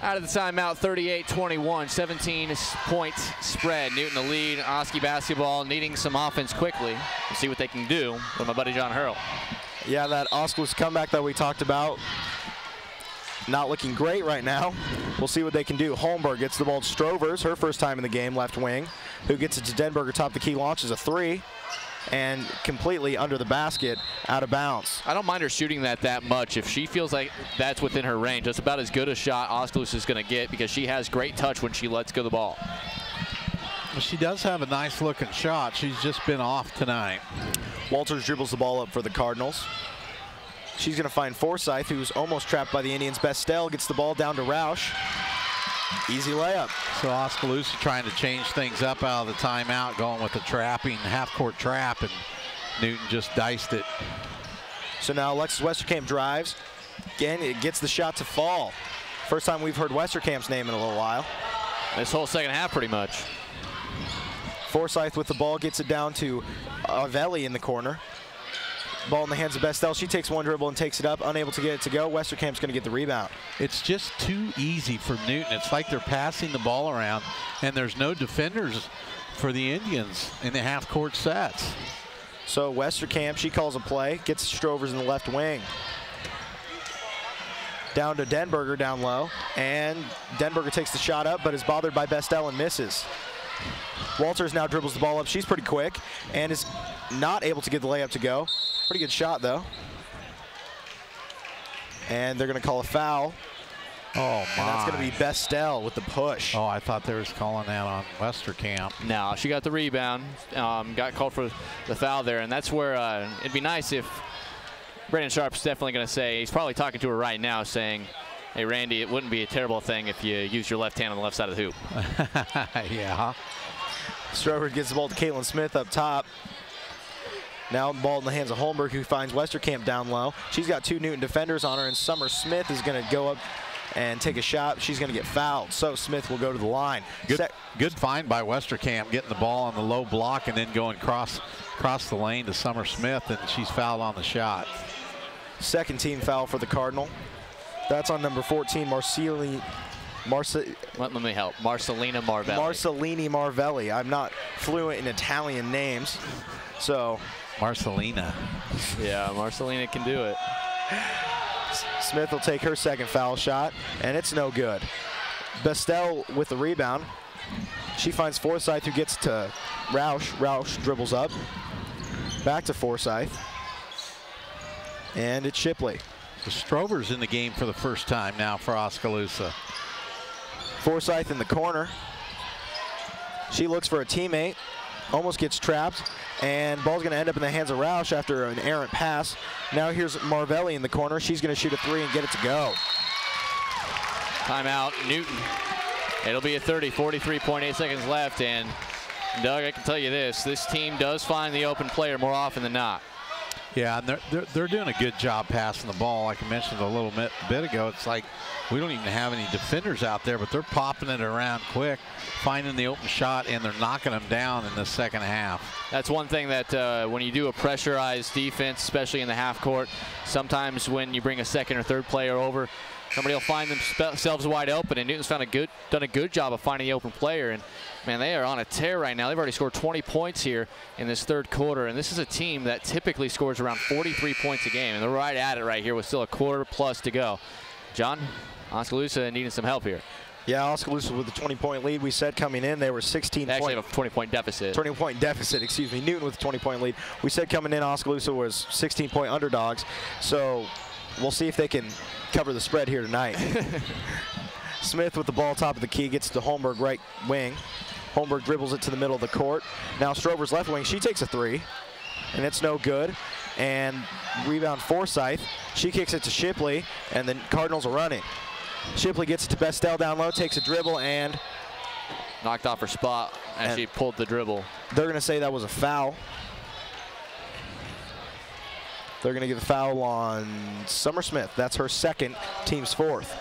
Out of the timeout, 38-21, 17-point spread. Newton the lead. Oski basketball needing some offense quickly. We'll see what they can do with my buddy John Hurl. Yeah, that Oskaloosa comeback that we talked about, not looking great right now. We'll see what they can do. Holmberg gets the ball to Strovers, her first time in the game, left wing, who gets it to Denberger, top the key, launches a three, and completely under the basket, out of bounds. I don't mind her shooting that much. If she feels like that's within her range, that's about as good a shot Oskaloosa is going to get, because she has great touch when she lets go the ball. Well, she does have a nice looking shot. She's just been off tonight. Walters dribbles the ball up for the Cardinals. She's going to find Forsyth, who's almost trapped by the Indians. Bestel gets the ball down to Roush. Easy layup. So Oskaloosa trying to change things up out of the timeout, going with the trapping, half-court trap, and Newton just diced it. So now Alexis Westerkamp drives. Again, it gets the shot to fall. First time we've heard Westerkamp's name in a little while. This whole second half, pretty much. Forsyth with the ball, gets it down to Avelli in the corner. Ball in the hands of Bestel. She takes one dribble and takes it up, unable to get it to go. Westerkamp's going to get the rebound. It's just too easy for Newton. It's like they're passing the ball around, and there's no defenders for the Indians in the half-court sets. So Westerkamp, she calls a play, gets Strovers in the left wing. Down to Denberger down low, and Denberger takes the shot up, but is bothered by Bestel and misses. Walters now dribbles the ball up. She's pretty quick and is not able to get the layup to go. Pretty good shot, though. And they're going to call a foul. Oh, my. And that's going to be Bestel with the push. Oh, I thought they was calling that on Westerkamp. No, she got the rebound. Got called for the foul there, and that's where it'd be nice if Brandon Sharp's definitely going to say, he's probably talking to her right now saying, hey, Randy, it wouldn't be a terrible thing if you use your left hand on the left side of the hoop. Yeah. Strover gets the ball to Caitlin Smith up top. Now the ball in the hands of Holmberg, who finds Westerkamp down low. She's got two Newton defenders on her, and Summer Smith is going to go up and take a shot. She's going to get fouled, so Smith will go to the line. Good find by Westerkamp, getting the ball on the low block and then going across the lane to Summer Smith, and she's fouled on the shot. Second team foul for the Cardinal. That's on number 14, Let me help. Marcelina Marvelli. Marcelini Marvelli. I'm not fluent in Italian names, so. Marcelina. Yeah, Marcelina can do it. Smith will take her second foul shot, and it's no good. Bestel with the rebound. She finds Forsyth, who gets to Roush. Roush dribbles up. Back to Forsyth. And it's Shipley. The Strover's in the game for the first time now for Oskaloosa. Forsyth in the corner. She looks for a teammate. Almost gets trapped. And ball's going to end up in the hands of Roush after an errant pass. Now here's Marvelli in the corner. She's going to shoot a three and get it to go. Timeout, Newton. It'll be a 43.8 seconds left. And Doug, I can tell you this team does find the open player more often than not. Yeah, and they're doing a good job passing the ball. Like I mentioned a little bit ago, it's like we don't even have any defenders out there, but they're popping it around quick, finding the open shot, and they're knocking them down in the second half. That's one thing that when you do a pressurized defense, especially in the half court, sometimes when you bring a second or third player over, somebody will find themselves wide open, and Newton's done a good job of finding the open player. And man, they are on a tear right now. They've already scored 20 points here in this third quarter, and this is a team that typically scores around 43 points a game, and they're right at it right here with still a quarter plus to go. John, Oskaloosa needing some help here. Yeah, Oskaloosa with a 20-point lead. We said coming in they were 16 They actually have a 20-point deficit. 20-point deficit, excuse me. Newton with a 20-point lead. We said coming in Oskaloosa was 16-point underdogs. So we'll see if they can cover the spread here tonight. Smith with the ball top of the key gets to Holmberg right wing. Holmberg dribbles it to the middle of the court. Now Strover's left wing. She takes a three, and it's no good. And rebound Forsyth. She kicks it to Shipley, and the Cardinals are running. Shipley gets it to Bestel down low, takes a dribble, and knocked off her spot as she pulled the dribble. They're going to say that was a foul. They're going to give a foul on Summer Smith. That's her second, team's fourth.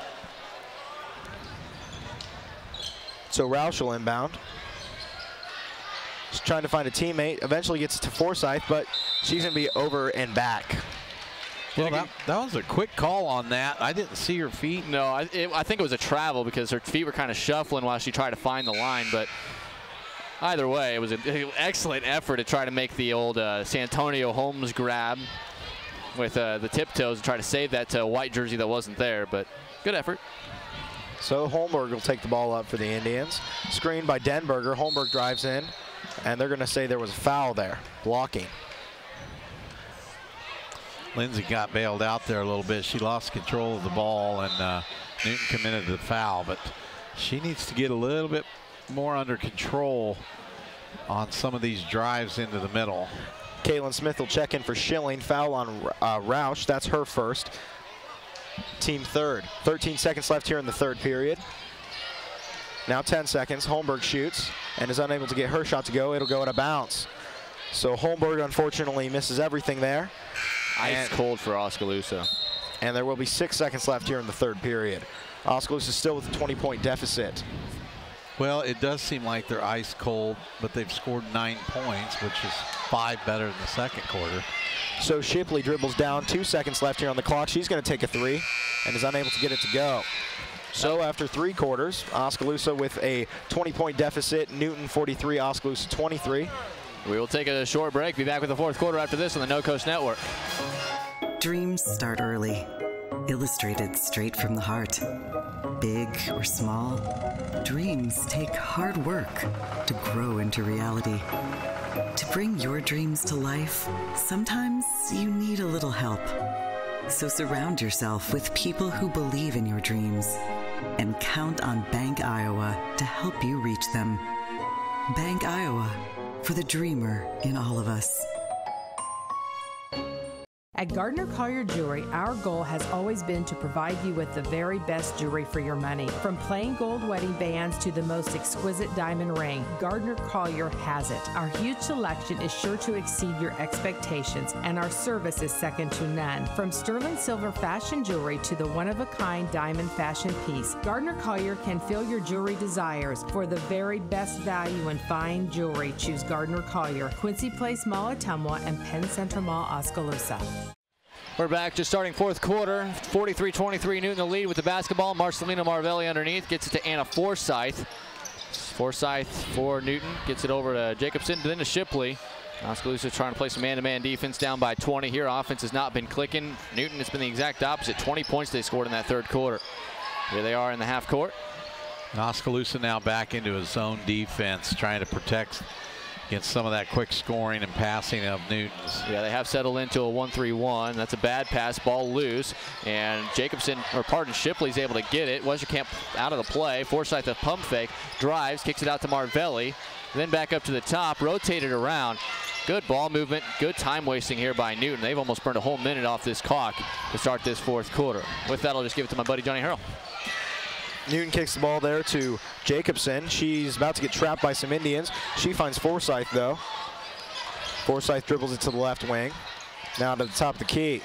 So Roush will inbound. She's trying to find a teammate. Eventually gets to Forsyth, but she's going to be over and back. Well, that was a quick call on that. I didn't see her feet. No, I think it was a travel because her feet were kind of shuffling while she tried to find the line. But either way, it was an excellent effort to try to make the old Santonio Holmes grab with the tiptoes and try to save that to a white jersey that wasn't there. But good effort. So Holmberg will take the ball up for the Indians. Screened by Denberger. Holmberg drives in, and they're going to say there was a foul there, blocking. Lindsay got bailed out there a little bit. She lost control of the ball, and Newton committed the foul, but she needs to get a little bit more under control on some of these drives into the middle. Caitlin Smith will check in for Schilling. Foul on Roush. That's her first. Team third. 13 seconds left here in the third period. Now 10 seconds. Holmberg shoots and is unable to get her shot to go. It'll go at a bounce. So Holmberg unfortunately misses everything there. Ice cold for Oskaloosa. And there will be 6 seconds left here in the third period. Oskaloosa still with a 20-point deficit. Well, it does seem like they're ice cold, but they've scored 9 points, which is 5 better than the second quarter. So Shipley dribbles down. 2 seconds left here on the clock. She's going to take a three and is unable to get it to go. So after 3 quarters, Oskaloosa with a 20-point deficit. Newton 43, Oskaloosa 23. We will take a short break. Be back with the fourth quarter after this on the No Coast Network. Dreams start early. Illustrated straight from the heart. Big or small, dreams take hard work to grow into reality. To bring your dreams to life, sometimes you need a little help. So surround yourself with people who believe in your dreams and count on Bank Iowa to help you reach them. Bank Iowa, for the dreamer in all of us. At Gardner Collier Jewelry, our goal has always been to provide you with the very best jewelry for your money. From plain gold wedding bands to the most exquisite diamond ring, Gardner Collier has it. Our huge selection is sure to exceed your expectations, and our service is second to none. From sterling silver fashion jewelry to the one-of-a-kind diamond fashion piece, Gardner Collier can fill your jewelry desires. For the very best value in fine jewelry, choose Gardner Collier, Quincy Place Mall, Ottumwa, and Penn Center Mall, Oskaloosa. We're back, just starting fourth quarter. 43-23, Newton the lead with the basketball. Marcelina Marvelli underneath, gets it to Anna Forsyth. Forsyth for Newton, gets it over to Jacobson, then to Shipley. Oskaloosa trying to play some man-to-man defense, down by 20 here. Offense has not been clicking. Newton, it's been the exact opposite. 20 points they scored in that third quarter. Here they are in the half court. And Oskaloosa now back into a zone defense, trying to protect against some of that quick scoring and passing of Newton's. Yeah, they have settled into a 1-3-1. That's a bad pass, ball loose. And Shipley's able to get it. Westerkamp out of the play. Forsyth a pump fake, drives, kicks it out to Marvelli. Then back up to the top, rotated around. Good ball movement, good time wasting here by Newton. They've almost burned a whole minute off this clock to start this fourth quarter. With that, I'll just give it to my buddy Johnny Hurl. Newton kicks the ball there to Jacobson. She's about to get trapped by some Indians. She finds Forsyth, though. Forsyth dribbles it to the left wing. Now to the top of the key.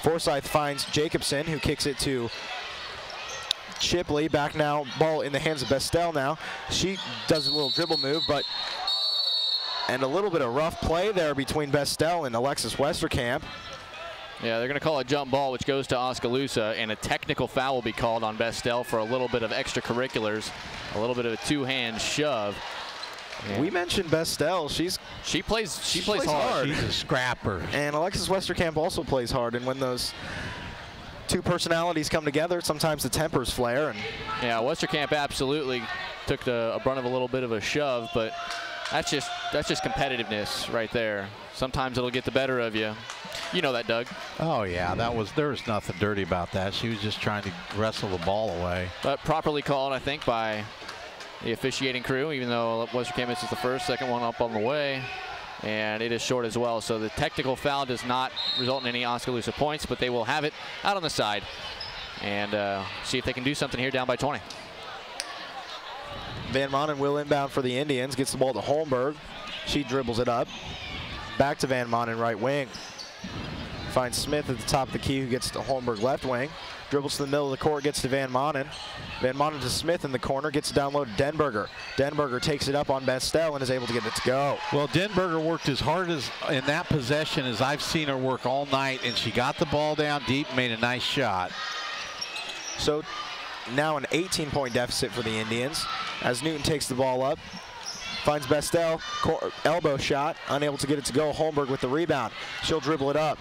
Forsyth finds Jacobson, who kicks it to Shipley. Back now, ball in the hands of Bestel now. She does a little dribble move, and a little bit of rough play there between Bestel and Alexis Westerkamp. Yeah, they're going to call a jump ball, which goes to Oskaloosa, and a technical foul will be called on Bestel for a little bit of extracurriculars, a little bit of a two-hand shove. We mentioned Bestel. She plays hard. She's a scrapper. And Alexis Westerkamp also plays hard, and when those two personalities come together, sometimes the tempers flare. And yeah, Westerkamp absolutely took the brunt of a little bit of a shove, but that's just competitiveness right there. Sometimes it'll get the better of you. You know that, Doug. Oh yeah, there was nothing dirty about that. She was just trying to wrestle the ball away. But properly called, I think, by the officiating crew, even though Westerkamp misses the first, second one up on the way. And it is short as well. So the technical foul does not result in any Oskaloosa points, but they will have it out on the side. And see if they can do something here, down by 20. Van Manen will inbound for the Indians, gets the ball to Holmberg. She dribbles it up. Back to Van Manen, right wing. Finds Smith at the top of the key, who gets to Holmberg, left wing. Dribbles to the middle of the court, gets to Van Manen. Van Manen to Smith in the corner, gets it down low to Denberger. Denberger takes it up on Bestel and is able to get it to go. Well, Denberger worked as hard as in that possession as I've seen her work all night, and she got the ball down deep and made a nice shot. So now an 18-point deficit for the Indians as Newton takes the ball up. Finds Bestel, elbow shot, unable to get it to go. Holmberg with the rebound. She'll dribble it up.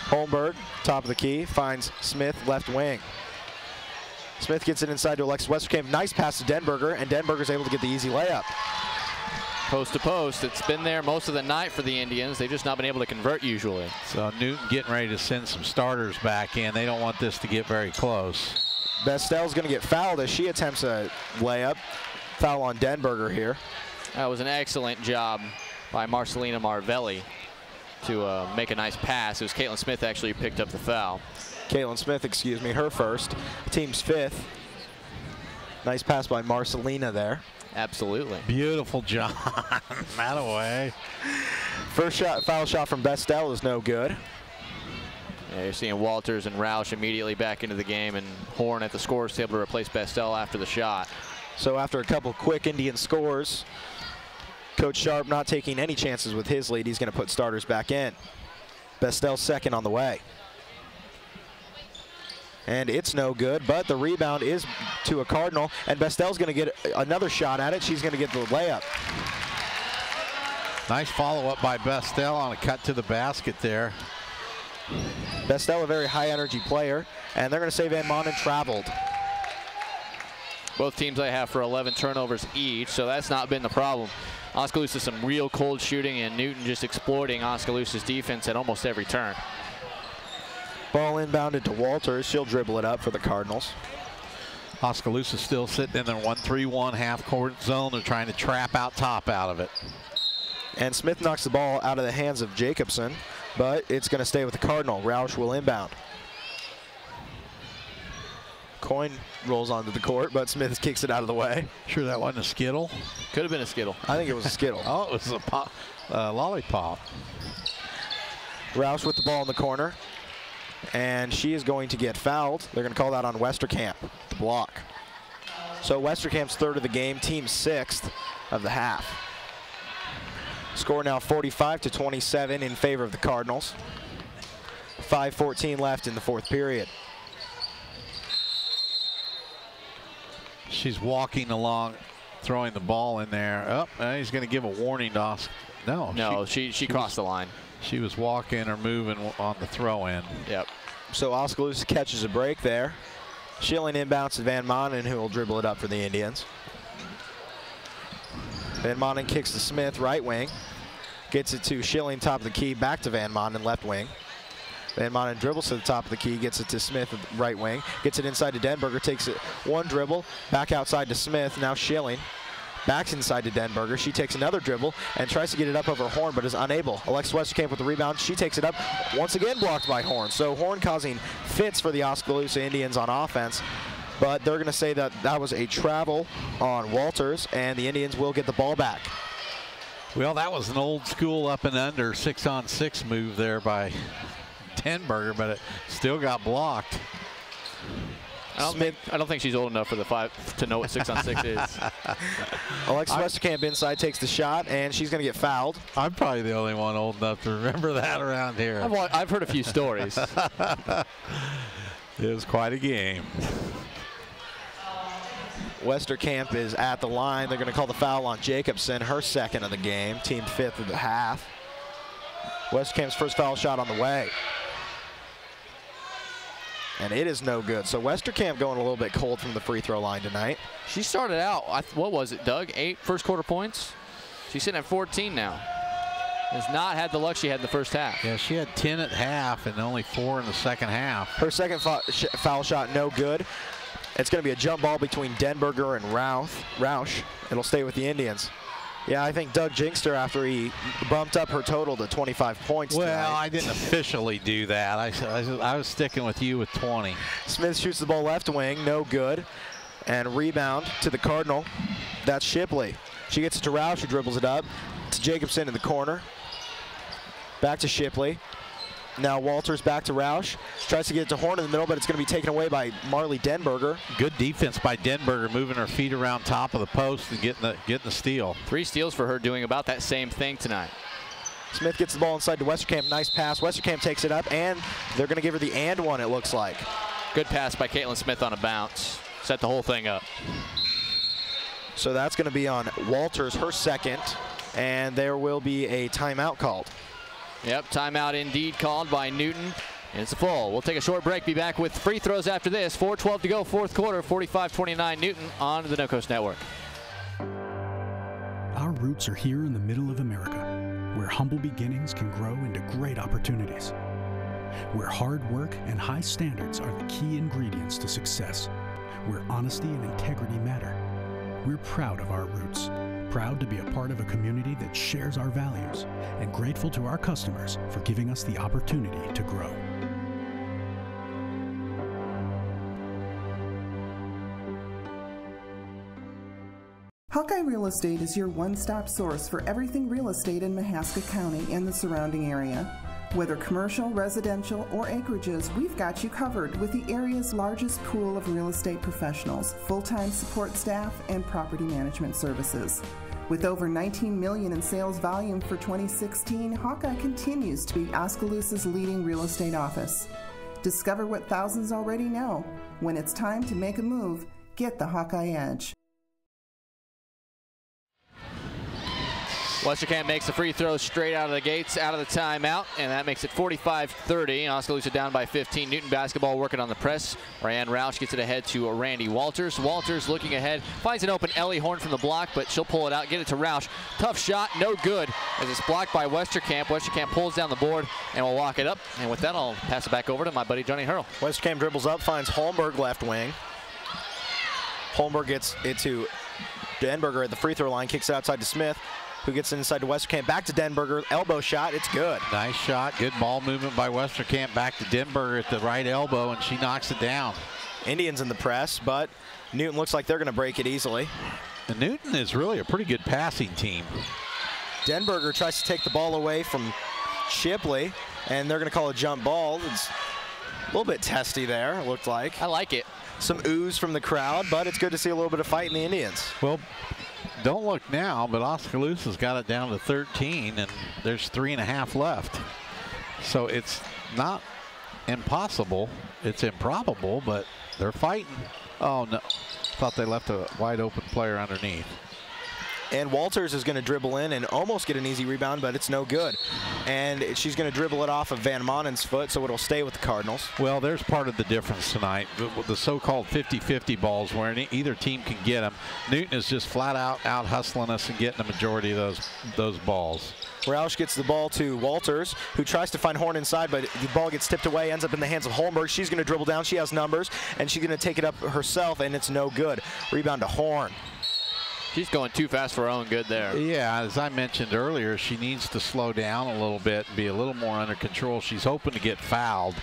Holmberg, top of the key, finds Smith, left wing. Smith gets it inside to Alexis Westerkamp. Nice pass to Denberger, and Denberger's able to get the easy layup. Post to post. It's been there most of the night for the Indians. They've just not been able to convert usually. So Newton getting ready to send some starters back in. They don't want this to get very close. Bestel's going to get fouled as she attempts a layup. Foul on Denberger here. That was an excellent job by Marcelina Marvelli to make a nice pass. It was Caitlin Smith actually who picked up the foul. Caitlin Smith, excuse me, her first. Team's fifth. Nice pass by Marcelina there. Absolutely. Beautiful job. That away. First shot, foul shot from Bestel is no good. Yeah, you're seeing Walters and Roush immediately back into the game, and Horn at the scores table to replace Bestel after the shot. So after a couple quick Indian scores, Coach Sharp not taking any chances with his lead. He's going to put starters back in. Bestel's second on the way. And it's no good, but the rebound is to a Cardinal, and Bestel's going to get another shot at it. She's going to get the layup. Nice follow-up by Bestel on a cut to the basket there. Bestel, a very high-energy player, and they're going to say Van Manen traveled. Both teams they have for 11 turnovers each, so that's not been the problem. Oskaloosa some real cold shooting, and Newton just exploiting Oskaloosa's defense at almost every turn. Ball inbounded to Walters. She'll dribble it up for the Cardinals. Oskaloosa still sitting in their 1-3-1 half-court zone. They're trying to trap out top out of it. And Smith knocks the ball out of the hands of Jacobson, but it's going to stay with the Cardinal. Roush will inbound. Coin rolls onto the court, but Smith kicks it out of the way. Sure that wasn't a Skittle? Could have been a Skittle. I think it was a Skittle. Oh, it was a lollipop. Roush with the ball in the corner, and she is going to get fouled. They're going to call that on Westerkamp, the block. So Westerkamp's third of the game, team sixth of the half. Score now 45-27 in favor of the Cardinals. 5:14 left in the fourth period. She's walking along, throwing the ball in there. Oh, he's going to give a warning to us. No, she crossed the line. She was walking or moving on the throw in. Yep. So Oskaloosa catches a break there. Schilling inbounds to Van Manen, who will dribble it up for the Indians. Van Manen kicks to Smith, right wing. Gets it to Schilling, top of the key, back to Van Manen, left wing. Van Manen dribbles to the top of the key, gets it to Smith, right wing. Gets it inside to Denberger, takes it one dribble, back outside to Smith, now Schilling. Backs inside to Denberger. She takes another dribble and tries to get it up over Horn, but is unable. Alexis Westerkamp with the rebound. She takes it up, once again blocked by Horn. So Horn causing fits for the Oskaloosa Indians on offense. But they're going to say that that was a travel on Walters, and the Indians will get the ball back. Well, that was an old school up and under 6-on-6 move there by Denberger, but it still got blocked. I don't think she's old enough for the 5 to know what 6-on-6 is. Alexis Westerkamp inside takes the shot, and she's going to get fouled. I'm probably the only one old enough to remember that around here. I've heard a few stories. It was quite a game. Westerkamp is at the line. They're going to call the foul on Jacobson, her second of the game, team fifth of the half. Westerkamp's first foul shot on the way. And it is no good. So Westerkamp going a little bit cold from the free throw line tonight. She started out, what was it, Doug? 8 first quarter points? She's sitting at 14 now. Has not had the luck she had in the first half. Yeah, she had 10 at half and only 4 in the second half. Her second foul shot, no good. It's going to be a jump ball between Denberger and Roush. It'll stay with the Indians. Yeah, I think Doug jinxed her after he bumped up her total to 25 points Well, tonight. I didn't officially do that. I was sticking with you with 20. Smith shoots the ball left wing, no good. And rebound to the Cardinal. That's Shipley. She gets it to Roush, who dribbles it up to Jacobson in the corner. Back to Shipley. Now Walters back to Roush. Tries to get it to Horn in the middle, but it's going to be taken away by Marley Denberger. Good defense by Denberger, moving her feet around top of the post and getting the steal. 3 steals for her, doing about that same thing tonight. Smith gets the ball inside to Westerkamp. Nice pass. Westerkamp takes it up, and they're going to give her the and one, it looks like. Good pass by Caitlin Smith on a bounce. Set the whole thing up. So that's going to be on Walters, her second, and there will be a timeout called. Yep, timeout indeed called by Newton. And it's a full. We'll take a short break. Be back with free throws after this. 4:12 to go, fourth quarter. 45-29 Newton on the No Coast Network. Our roots are here in the middle of America, where humble beginnings can grow into great opportunities. Where hard work and high standards are the key ingredients to success. Where honesty and integrity matter. We're proud of our roots. Proud to be a part of a community that shares our values, and grateful to our customers for giving us the opportunity to grow. Hawkeye Real Estate is your one-stop source for everything real estate in Mahaska County and the surrounding area. Whether commercial, residential, or acreages, we've got you covered with the area's largest pool of real estate professionals, full-time support staff, and property management services. With over $19 million in sales volume for 2016, Hawkeye continues to be Oskaloosa's leading real estate office. Discover what thousands already know. When it's time to make a move, get the Hawkeye Edge. Westerkamp makes the free throw straight out of the gates, out of the timeout, and that makes it 45-30. Oskaloosa down by 15. Newton basketball working on the press. Ryan Roush gets it ahead to Randy Walters. Walters looking ahead, finds an open Ellie Horn from the block, but she'll pull it out, get it to Roush. Tough shot, no good, as it's blocked by Westerkamp. Westerkamp pulls down the board and will walk it up. And with that, I'll pass it back over to my buddy Johnny Hurl. Westerkamp dribbles up, finds Holmberg left wing. Holmberg gets it to Denberger at the free throw line, kicks it outside to Smith, who gets inside to Westerkamp. Back to Denberger, elbow shot, it's good. Nice shot, good ball movement by Westerkamp. Back to Denberger at the right elbow, and she knocks it down. Indians in the press, but Newton looks like they're going to break it easily. And Newton is really a pretty good passing team. Denberger tries to take the ball away from Shipley, and they're going to call a jump ball. It's a little bit testy there, it looked like. I like it. Some ooze from the crowd, but it's good to see a little bit of fight in the Indians. Well, don't look now, but Oskaloosa's got it down to 13, and there's 3.5 left. So it's not impossible. It's improbable, but they're fighting. Oh, no. Thought they left a wide open player underneath. And Walters is going to dribble in and almost get an easy rebound, but it's no good. And she's going to dribble it off of Van Monen's foot, so it'll stay with the Cardinals. Well, there's part of the difference tonight. The so-called 50-50 balls where either team can get them. Newton is just flat out hustling us and getting the majority of those balls. Roush gets the ball to Walters, who tries to find Horn inside, but the ball gets tipped away, ends up in the hands of Holmberg. She's going to dribble down. She has numbers, and she's going to take it up herself, and it's no good. Rebound to Horn. She's going too fast for her own good there. Yeah, as I mentioned earlier, she needs to slow down a little bit and be a little more under control. She's hoping to get fouled.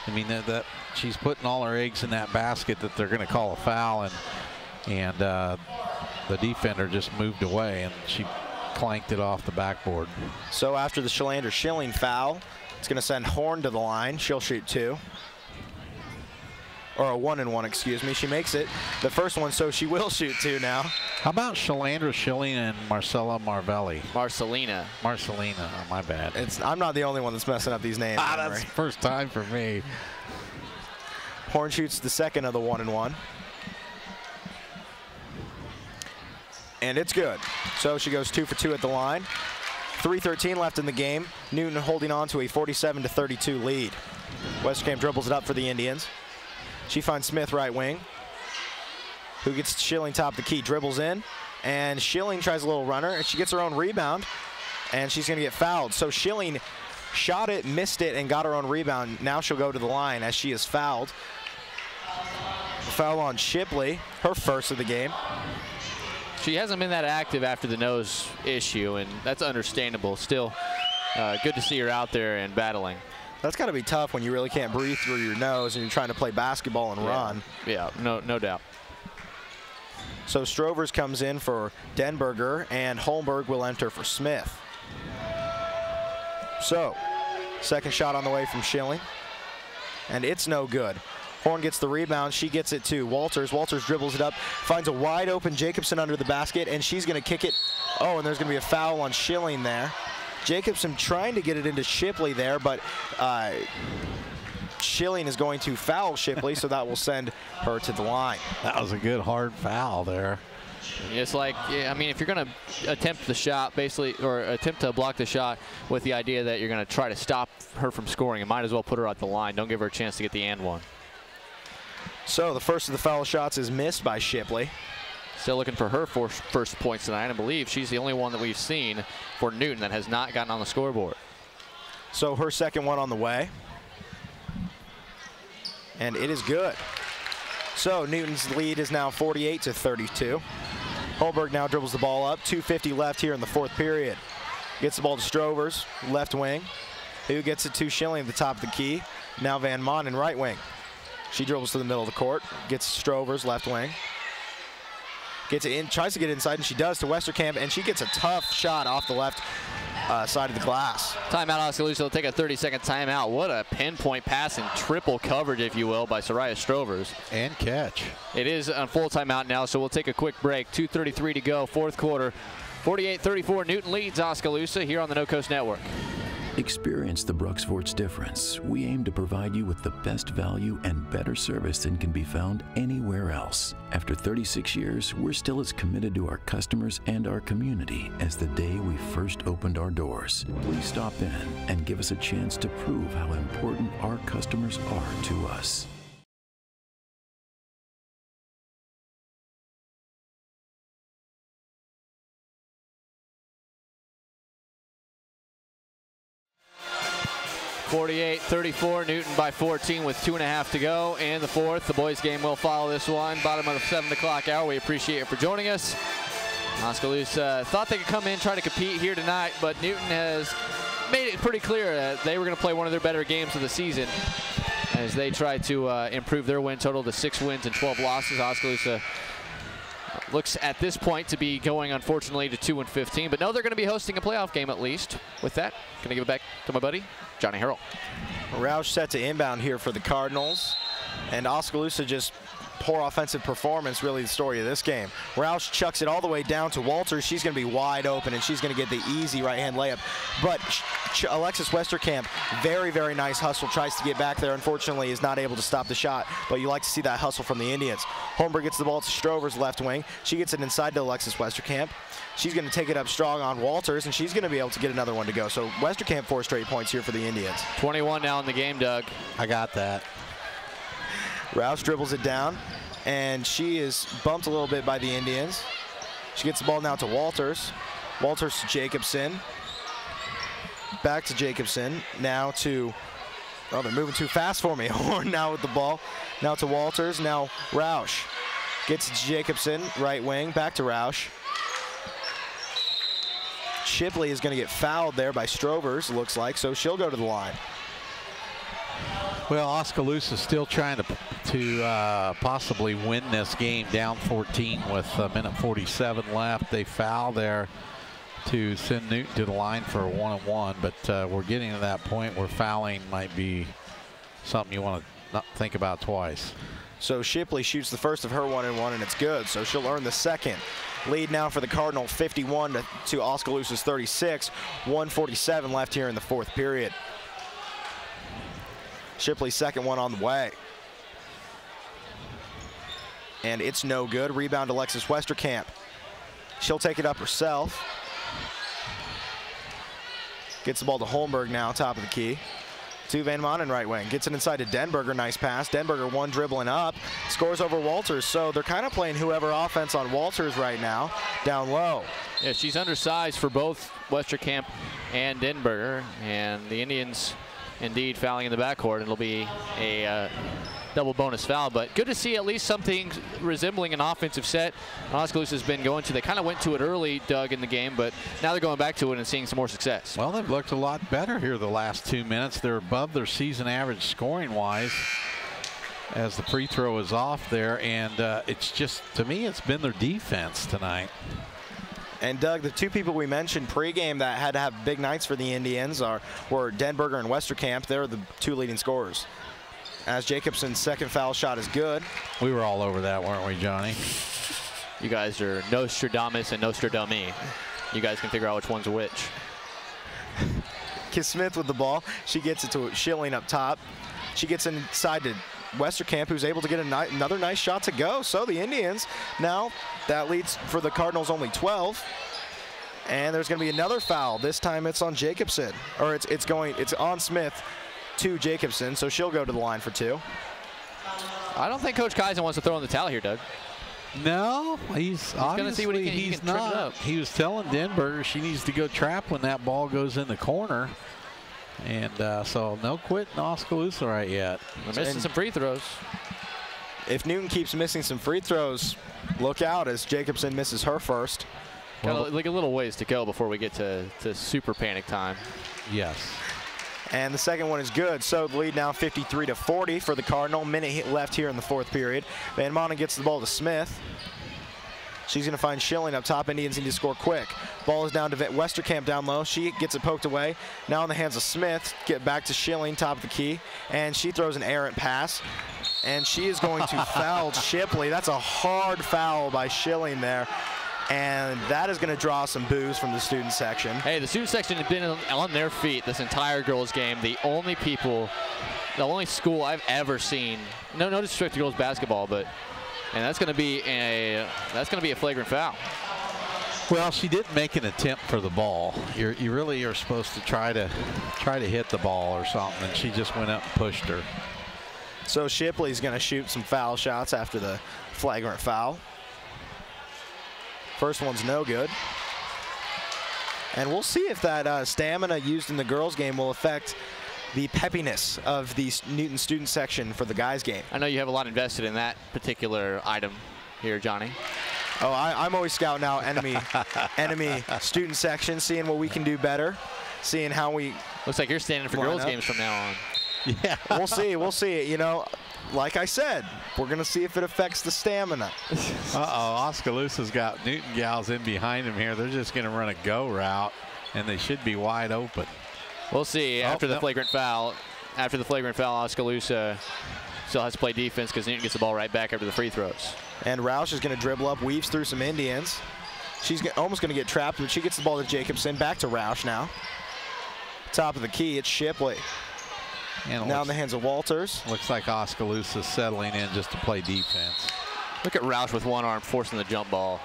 I mean, that she's putting all her eggs in that basket that they're going to call a foul, and the defender just moved away, and she clanked it off the backboard. So after the Schilling foul, it's going to send Horn to the line. She'll shoot 2. Or a 1-and-1, excuse me. She makes it the first one, so she will shoot 2 now. How about Shalandra Schilling and Marcella Marvelli? Marcelina. Oh, my bad. I'm not the only one that's messing up these names. That's the first time for me. Horn shoots the second of the 1-and-1. And it's good. So she goes 2 for 2 at the line. 3:13 left in the game. Newton holding on to a 47-32 lead. Westerkamp dribbles it up for the Indians. She finds Smith right wing, who gets Schilling top of the key, dribbles in, and Schilling tries a little runner, and she gets her own rebound, and she's going to get fouled. So Schilling shot it, missed it, and got her own rebound. Now she'll go to the line as she is fouled. Foul on Shipley, her first of the game. She hasn't been that active after the nose issue, and that's understandable. Still good to see her out there and battling. That's got to be tough when you really can't breathe through your nose and you're trying to play basketball and run. Yeah, no doubt. So Strovers comes in for Denberger, and Holmberg will enter for Smith. So, second shot on the way from Schilling, and it's no good. Horn gets the rebound. She gets it to Walters. Walters dribbles it up, finds a wide open Jacobson under the basket, and she's going to kick it. Oh, and there's going to be a foul on Schilling there. Jacobson trying to get it into Shipley there, but Schilling is going to foul Shipley, so that will send her to the line. That was a good hard foul there. It's like, I mean, if you're going to attempt the shot, basically, or attempt to block the shot with the idea that you're going to try to stop her from scoring, you might as well put her at the line. Don't give her a chance to get the and one. So the first of the foul shots is missed by Shipley. Still looking for her first points tonight. I believe she's the only one that we've seen for Newton that has not gotten on the scoreboard. So her second one on the way. And it is good. So Newton's lead is now 48-32. Holberg now dribbles the ball up. 2:50 left here in the fourth period. Gets the ball to Strovers, left wing. Who gets it to Schilling at the top of the key. Now Van Manen, right wing. She dribbles to the middle of the court. Gets Strovers, left wing. Gets it in, tries to get inside, and she does to Westerkamp, and she gets a tough shot off the left side of the glass. Timeout, Oskaloosa will take a 30-second timeout. What a pinpoint pass and triple coverage, if you will, by Soraya Strovers. And catch. It is on full timeout now, so we'll take a quick break. 2:33 to go, fourth quarter. 48-34, Newton leads Oskaloosa here on the No Coast Network. Experience the Bruxforts difference. We aim to provide you with the best value and better service than can be found anywhere else. After 36 years, we're still as committed to our customers and our community as the day we first opened our doors. Please stop in and give us a chance to prove how important our customers are to us. (48-34), Newton by 14 with 2.5 to go in the fourth. The boys game will follow this one. Bottom of the 7 o'clock hour. We appreciate it for joining us. Oskaloosa thought they could come in, try to compete here tonight, but Newton has made it pretty clear that they were going to play one of their better games of the season as they try to improve their win total to 6 wins and 12 losses. Oskaloosa looks at this point to be going, unfortunately, to 2-15, but no, they're going to be hosting a playoff game at least. With that, going to give it back to my buddy, Johnny Harrell. Roush set to inbound here for the Cardinals, and Oskaloosa just poor offensive performance, really the story of this game. Roush chucks it all the way down to Walters. She's going to be wide open, and she's going to get the easy right-hand layup. But Alexis Westerkamp, very, very nice hustle, tries to get back there. Unfortunately, is not able to stop the shot, but you like to see that hustle from the Indians. Holmberg gets the ball to Strovers, left wing. She gets it inside to Alexis Westerkamp. She's going to take it up strong on Walters, and she's going to be able to get another one to go. So Westerkamp 4 straight points here for the Indians. 21 now in the game, Doug. I got that. Rouse dribbles it down, and she is bumped a little bit by the Indians. She gets the ball now to Walters. Walters to Jacobson. Back to Jacobson. Now to, oh, they're moving too fast for me. Horn now with the ball. Now to Walters. Now Roush. Gets to Jacobson, right wing. Back to Roush. Shipley is going to get fouled there by Strovers, looks like, so she'll go to the line. Well, Oskaloosa is still trying to possibly win this game, down 14 with a minute 47 left. They foul there to send Newton to the line for a 1-on-1, but we're getting to that point where fouling might be something you want to not think about twice. So Shipley shoots the first of her 1-on-1, and it's good, so she'll earn the second. Lead now for the Cardinal, 51 to Oskaloosa's 36. 1:47 left here in the fourth period. Shipley's second one on the way. And it's no good. Rebound Alexis Westerkamp. She'll take it up herself. Gets the ball to Holmberg now, top of the key. to Van Manen right wing. Gets it inside to Denberger. Nice pass. Denberger one dribbling up. Scores over Walters. So they're kind of playing whoever offense on Walters right now. Down low. Yeah, she's undersized for both Westerkamp and Denberger. And the Indians indeed fouling in the backcourt. It'll be a double bonus foul, but good to see at least something resembling an offensive set. Oskaloosa has been going to, they kind of went to it early, Doug, in the game, but now they're going back to it and seeing some more success. Well, they've looked a lot better here the last 2 minutes. They're above their season average scoring-wise as the free throw is off there, and it's just, to me, it's been their defense tonight. And Doug, the two people we mentioned pregame that had to have big nights for the Indians were Denberger and Westerkamp. They're the two leading scorers. As Jacobson's second foul shot is good. We were all over that, weren't we, Johnny? You guys are Nostradamus and Nostradami. You guys can figure out which one's which. Kiss Smith with the ball. She gets it to Schilling up top. She gets inside to Westerkamp, who's able to get another nice shot to go. So the Indians now, that leads for the Cardinals only 12. And there's going to be another foul. This time it's on Jacobson, or it's on Smith to Jacobson, so she'll go to the line for 2. I don't think Coach Kaizen wants to throw in the towel here, Doug. No, he's going to see what he's not. He was telling Denberger she needs to go trap when that ball goes in the corner. And so no quitting Oskaloosa right yet. They're missing some free throws. If Newton keeps missing some free throws, look out as Jacobson misses her first. Got like a little ways to go before we get to super panic time. Yes. And the second one is good. So the lead now 53-40 for the Cardinal. Minute left here in the fourth period. Van Manen gets the ball to Smith. She's going to find Schilling up top. Indians need to score quick. Ball is down to Westerkamp down low. She gets it poked away. Now in the hands of Smith. Get back to Schilling, top of the key. And she throws an errant pass. And she is going to foul Shipley. That's a hard foul by Schilling there. And that is going to draw some boos from the student section. Hey, the student section has been on their feet this entire girls game. The only school I've ever seen, no disrespect to girls basketball, but and that's going to be a flagrant foul. Well, she didn't make an attempt for the ball. You really are supposed to try to hit the ball or something, and she just went up and pushed her. So Shipley's going to shoot some foul shots after the flagrant foul. First one's no good. And we'll see if that stamina used in the girls' game will affect the peppiness of the Newton student section for the guys' game. I know you have a lot invested in that particular item here, Johnny. Oh, I'm always scouting out enemy student section, seeing what we can do better, seeing how we. Looks like you're standing for girls' games from now on. Yeah, we'll see. We'll see. You know, like I said, we're going to see if it affects the stamina. Oskaloosa's got Newton gals in behind them here. They're just going to run a go route, and they should be wide open. We'll see. After the flagrant foul, Oskaloosa still has to play defense because Newton gets the ball right back after the free throws. And Roush is going to dribble up, weaves through some Indians. She's almost going to get trapped, but she gets the ball to Jacobson. Back to Roush now. Top of the key, it's Shipley. And now in the hands of Walters. Looks like Oskaloosa's settling in just to play defense. Look at Roush with one arm forcing the jump ball.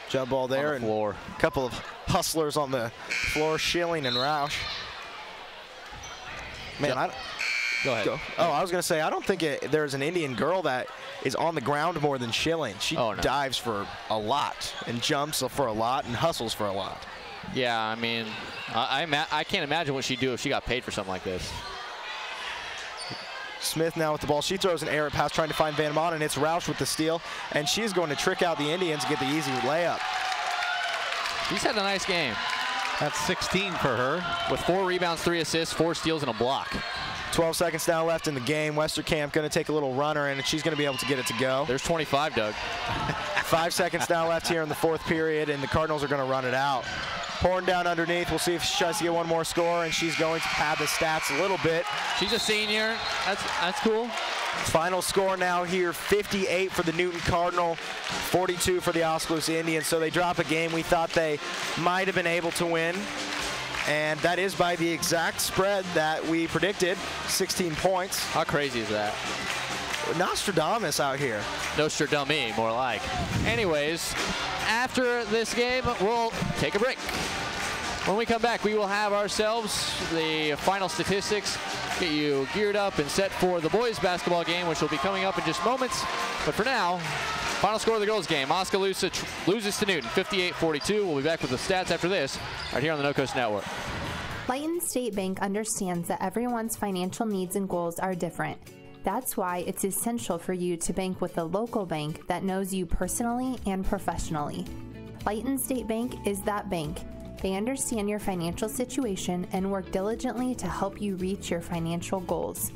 Jump ball there. On the floor. And a couple of hustlers on the floor, Schilling and Roush. Man, Go ahead. Oh, I was going to say, I don't think there's an Indian girl that is on the ground more than Schilling. She dives for a lot and jumps for a lot and hustles for a lot. Yeah, I mean, I can't imagine what she'd do if she got paid for something like this. Smith now with the ball. She throws an errant pass trying to find Van Manen, and it's Roush with the steal. And she's going to trick out the Indians and get the easy layup. She's had a nice game. That's 16 for her. With 4 rebounds, 3 assists, 4 steals, and a block. 12 seconds now left in the game. Westerkamp going to take a little runner, and she's going to be able to get it to go. There's 25, Doug. 5 seconds now left here in the fourth period, and the Cardinals are going to run it out. Pouring down underneath. We'll see if she tries to get one more score, and she's going to pad the stats a little bit. She's a senior. That's cool. Final score now here, 58 for the Newton Cardinal, 42 for the Oskaloosa Indians. So they drop a game we thought they might have been able to win. And that is by the exact spread that we predicted, 16 points. How crazy is that? Nostradamus out here. Nostradummy, more like. Anyways, after this game, we'll take a break. When we come back, we will have ourselves the final statistics get you geared up and set for the boys basketball game, which will be coming up in just moments. But for now, final score of the girls game, Oskaloosa loses to Newton 58-42. We'll be back with the stats after this right here on the No Coast Network. Lighton State Bank understands that everyone's financial needs and goals are different. That's why it's essential for you to bank with a local bank that knows you personally and professionally. Lighton State Bank is that bank. They understand your financial situation and work diligently to help you reach your financial goals.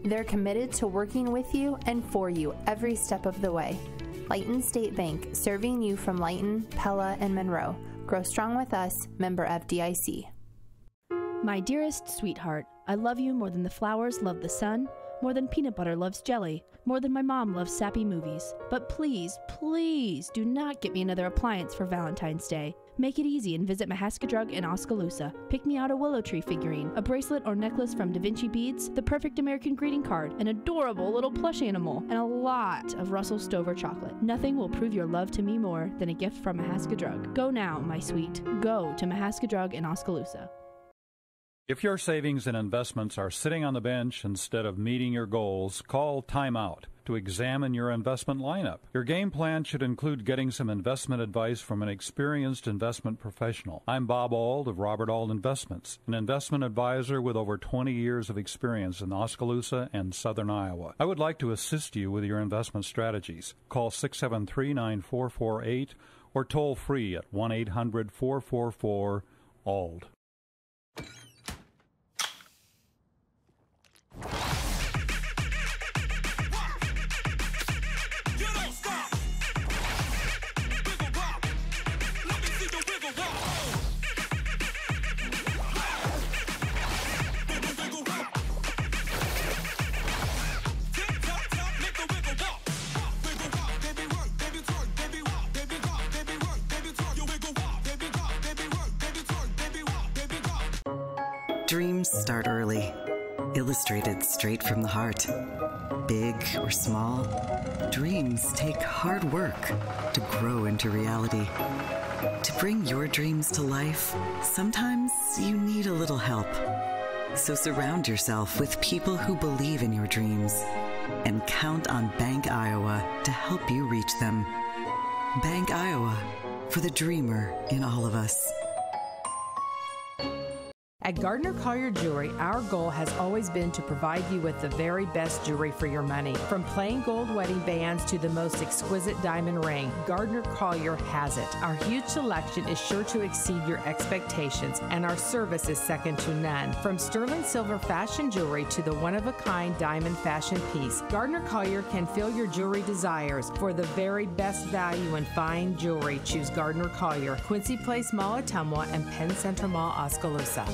They're committed to working with you and for you every step of the way. Lighton State Bank, serving you from Lighton, Pella, and Monroe. Grow strong with us, member FDIC. My dearest sweetheart, I love you more than the flowers love the sun, more than peanut butter loves jelly, more than my mom loves sappy movies. But please, please do not get me another appliance for Valentine's Day. Make it easy and visit Mahaska Drug in Oskaloosa. Pick me out a willow tree figurine, a bracelet or necklace from Da Vinci Beads, the perfect American greeting card, an adorable little plush animal, and a lot of Russell Stover chocolate. Nothing will prove your love to me more than a gift from Mahaska Drug. Go now, my sweet. Go to Mahaska Drug in Oskaloosa. If your savings and investments are sitting on the bench instead of meeting your goals, call Time Out to examine your investment lineup. Your game plan should include getting some investment advice from an experienced investment professional. I'm Bob Auld of Robert Auld Investments, an investment advisor with over 20 years of experience in Oskaloosa and southern Iowa. I would like to assist you with your investment strategies. Call 673-9448 or toll free at 1-800-444-ALD. Dreams start early, illustrated straight from the heart. Big or small, dreams take hard work to grow into reality. To bring your dreams to life, sometimes you need a little help. So surround yourself with people who believe in your dreams and count on Bank Iowa to help you reach them. Bank Iowa, for the dreamer in all of us. At Gardner Collier Jewelry, our goal has always been to provide you with the very best jewelry for your money. From plain gold wedding bands to the most exquisite diamond ring, Gardner Collier has it. Our huge selection is sure to exceed your expectations, and our service is second to none. From sterling silver fashion jewelry to the one-of-a-kind diamond fashion piece, Gardner Collier can fill your jewelry desires. For the very best value in fine jewelry, choose Gardner Collier, Quincy Place Mall, Ottumwa, and Penn Center Mall, Oskaloosa.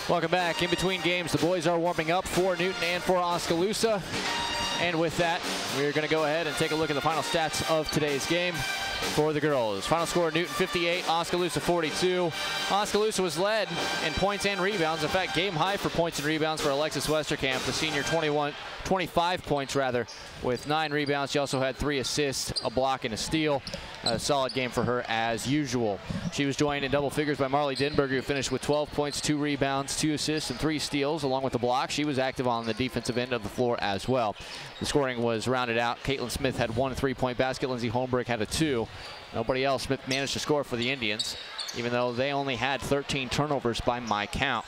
Welcome back. In between games, the boys are warming up for Newton and for Oskaloosa. And with that, we're going to go ahead and take a look at the final stats of today's game for the girls. Final score, Newton 58, Oskaloosa 42. Oskaloosa was led in points and rebounds. In fact, game high for points and rebounds for Alexis Westerkamp, the senior, 25 points rather, with 9 rebounds. She also had 3 assists, a block, and a steal. A solid game for her as usual. She was joined in double figures by Marley Denberger, who finished with 12 points, 2 rebounds, 2 assists, and 3 steals, along with the block. She was active on the defensive end of the floor as well. The scoring was rounded out. Caitlin Smith had 1 3-point basket. Lindsey Holmberg had a 2. Nobody else managed to score for the Indians, even though they only had 13 turnovers by my count.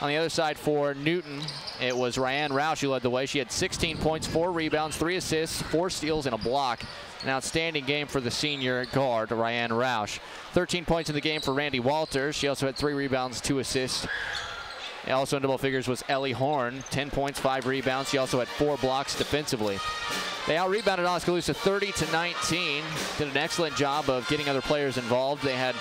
On the other side for Newton, it was Ryan Roush who led the way. She had 16 points, 4 rebounds, 3 assists, 4 steals, and a block. An outstanding game for the senior guard, Ryan Roush. 13 points in the game for Randy Walters. She also had 3 rebounds, 2 assists. Also in double figures was Ellie Horn, 10 points, 5 rebounds. She also had 4 blocks defensively. They out-rebounded Oskaloosa 30-19. Did an excellent job of getting other players involved. They had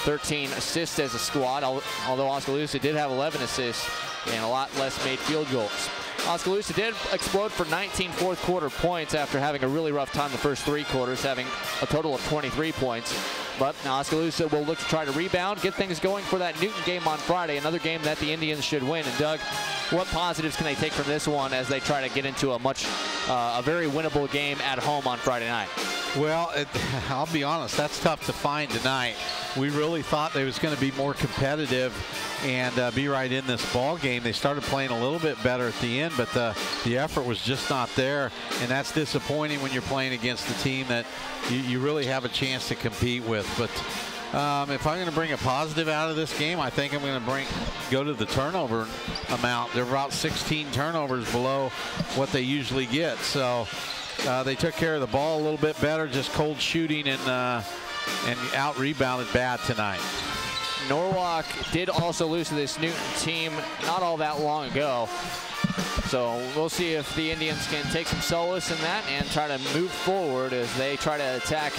13 assists as a squad, although Oskaloosa did have 11 assists and a lot less made field goals. Oskaloosa did explode for 19 fourth quarter points after having a really rough time the first 3 quarters, having a total of 23 points. But Oskaloosa will look to try to rebound, get things going for that Newton game on Friday, another game that the Indians should win. And Doug, what positives can they take from this one as they try to get into a very winnable game at home on Friday night? Well, I'll be honest, that's tough to find tonight. We really thought they was going to be more competitive and be right in this ball game. They started playing a little bit better at the end, but the effort was just not there, and that's disappointing when you're playing against a team that you really have a chance to compete with. But if I'm going to bring a positive out of this game, I think I'm going to go to the turnover amount. They're about 16 turnovers below what they usually get. So they took care of the ball a little bit better, just cold shooting and out-rebounded bad tonight. Norwalk did also lose to this Newton team not all that long ago. So we'll see if the Indians can take some solace in that and try to move forward as they try to attack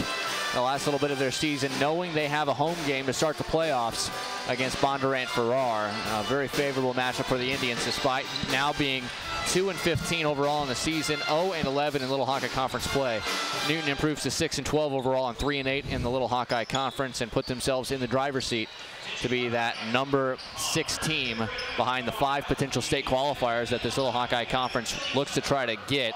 the last little bit of their season, knowing they have a home game to start the playoffs against Bondurant Farrar. A very favorable matchup for the Indians, despite now being 2-15 overall in the season, 0-11 in Little Hawkeye Conference play. Newton improves to 6-12 overall and 3-8 in the Little Hawkeye Conference and put themselves in the driver's seat to be that number 6 team behind the 5 potential state qualifiers that this Little Hawkeye Conference looks to try to get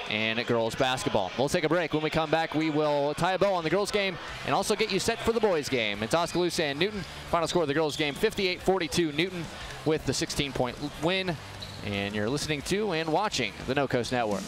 in girls basketball. We'll take a break. When we come back, we will tie a bow on the girls game and also get you set for the boys game. It's Oskaloosa and Newton. Final score of the girls game, 58-42. Newton with the 16-point win. And you're listening to and watching the No Coast Network.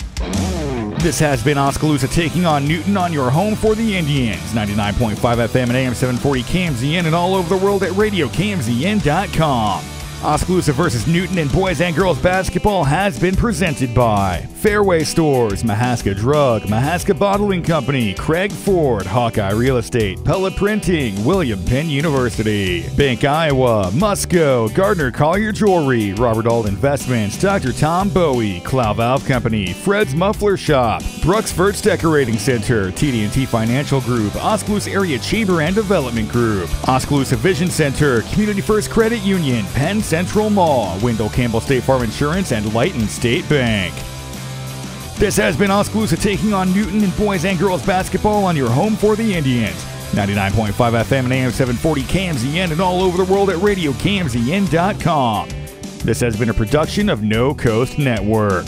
This has been Oskaloosa taking on Newton on your home for the Indians. 99.5 FM and AM 740 KMZN and all over the world at RadioKMZN.com. Oskaloosa versus Newton in boys and girls basketball has been presented by Fairway Stores, Mahaska Drug, Mahaska Bottling Company, Craig Ford, Hawkeye Real Estate, Pella Printing, William Penn University, Bank Iowa, Musco, Gardner Collier Jewelry, Robert Auld Investments, Dr. Tom Bowie, Clow Valve Company, Fred's Muffler Shop, Brooks Verts Decorating Center, TD&T Financial Group, Oskaloosa Area Chamber and Development Group, Oskaloosa Vision Center, Community First Credit Union, Penn Central Mall, Wendell Campbell State Farm Insurance, and Lighton State Bank. This has been Oskaloosa taking on Newton in boys and girls basketball on your home for the Indians. 99.5 FM and AM 740 KMZN and all over the world at RadioKMZN.com. This has been a production of No Coast Network.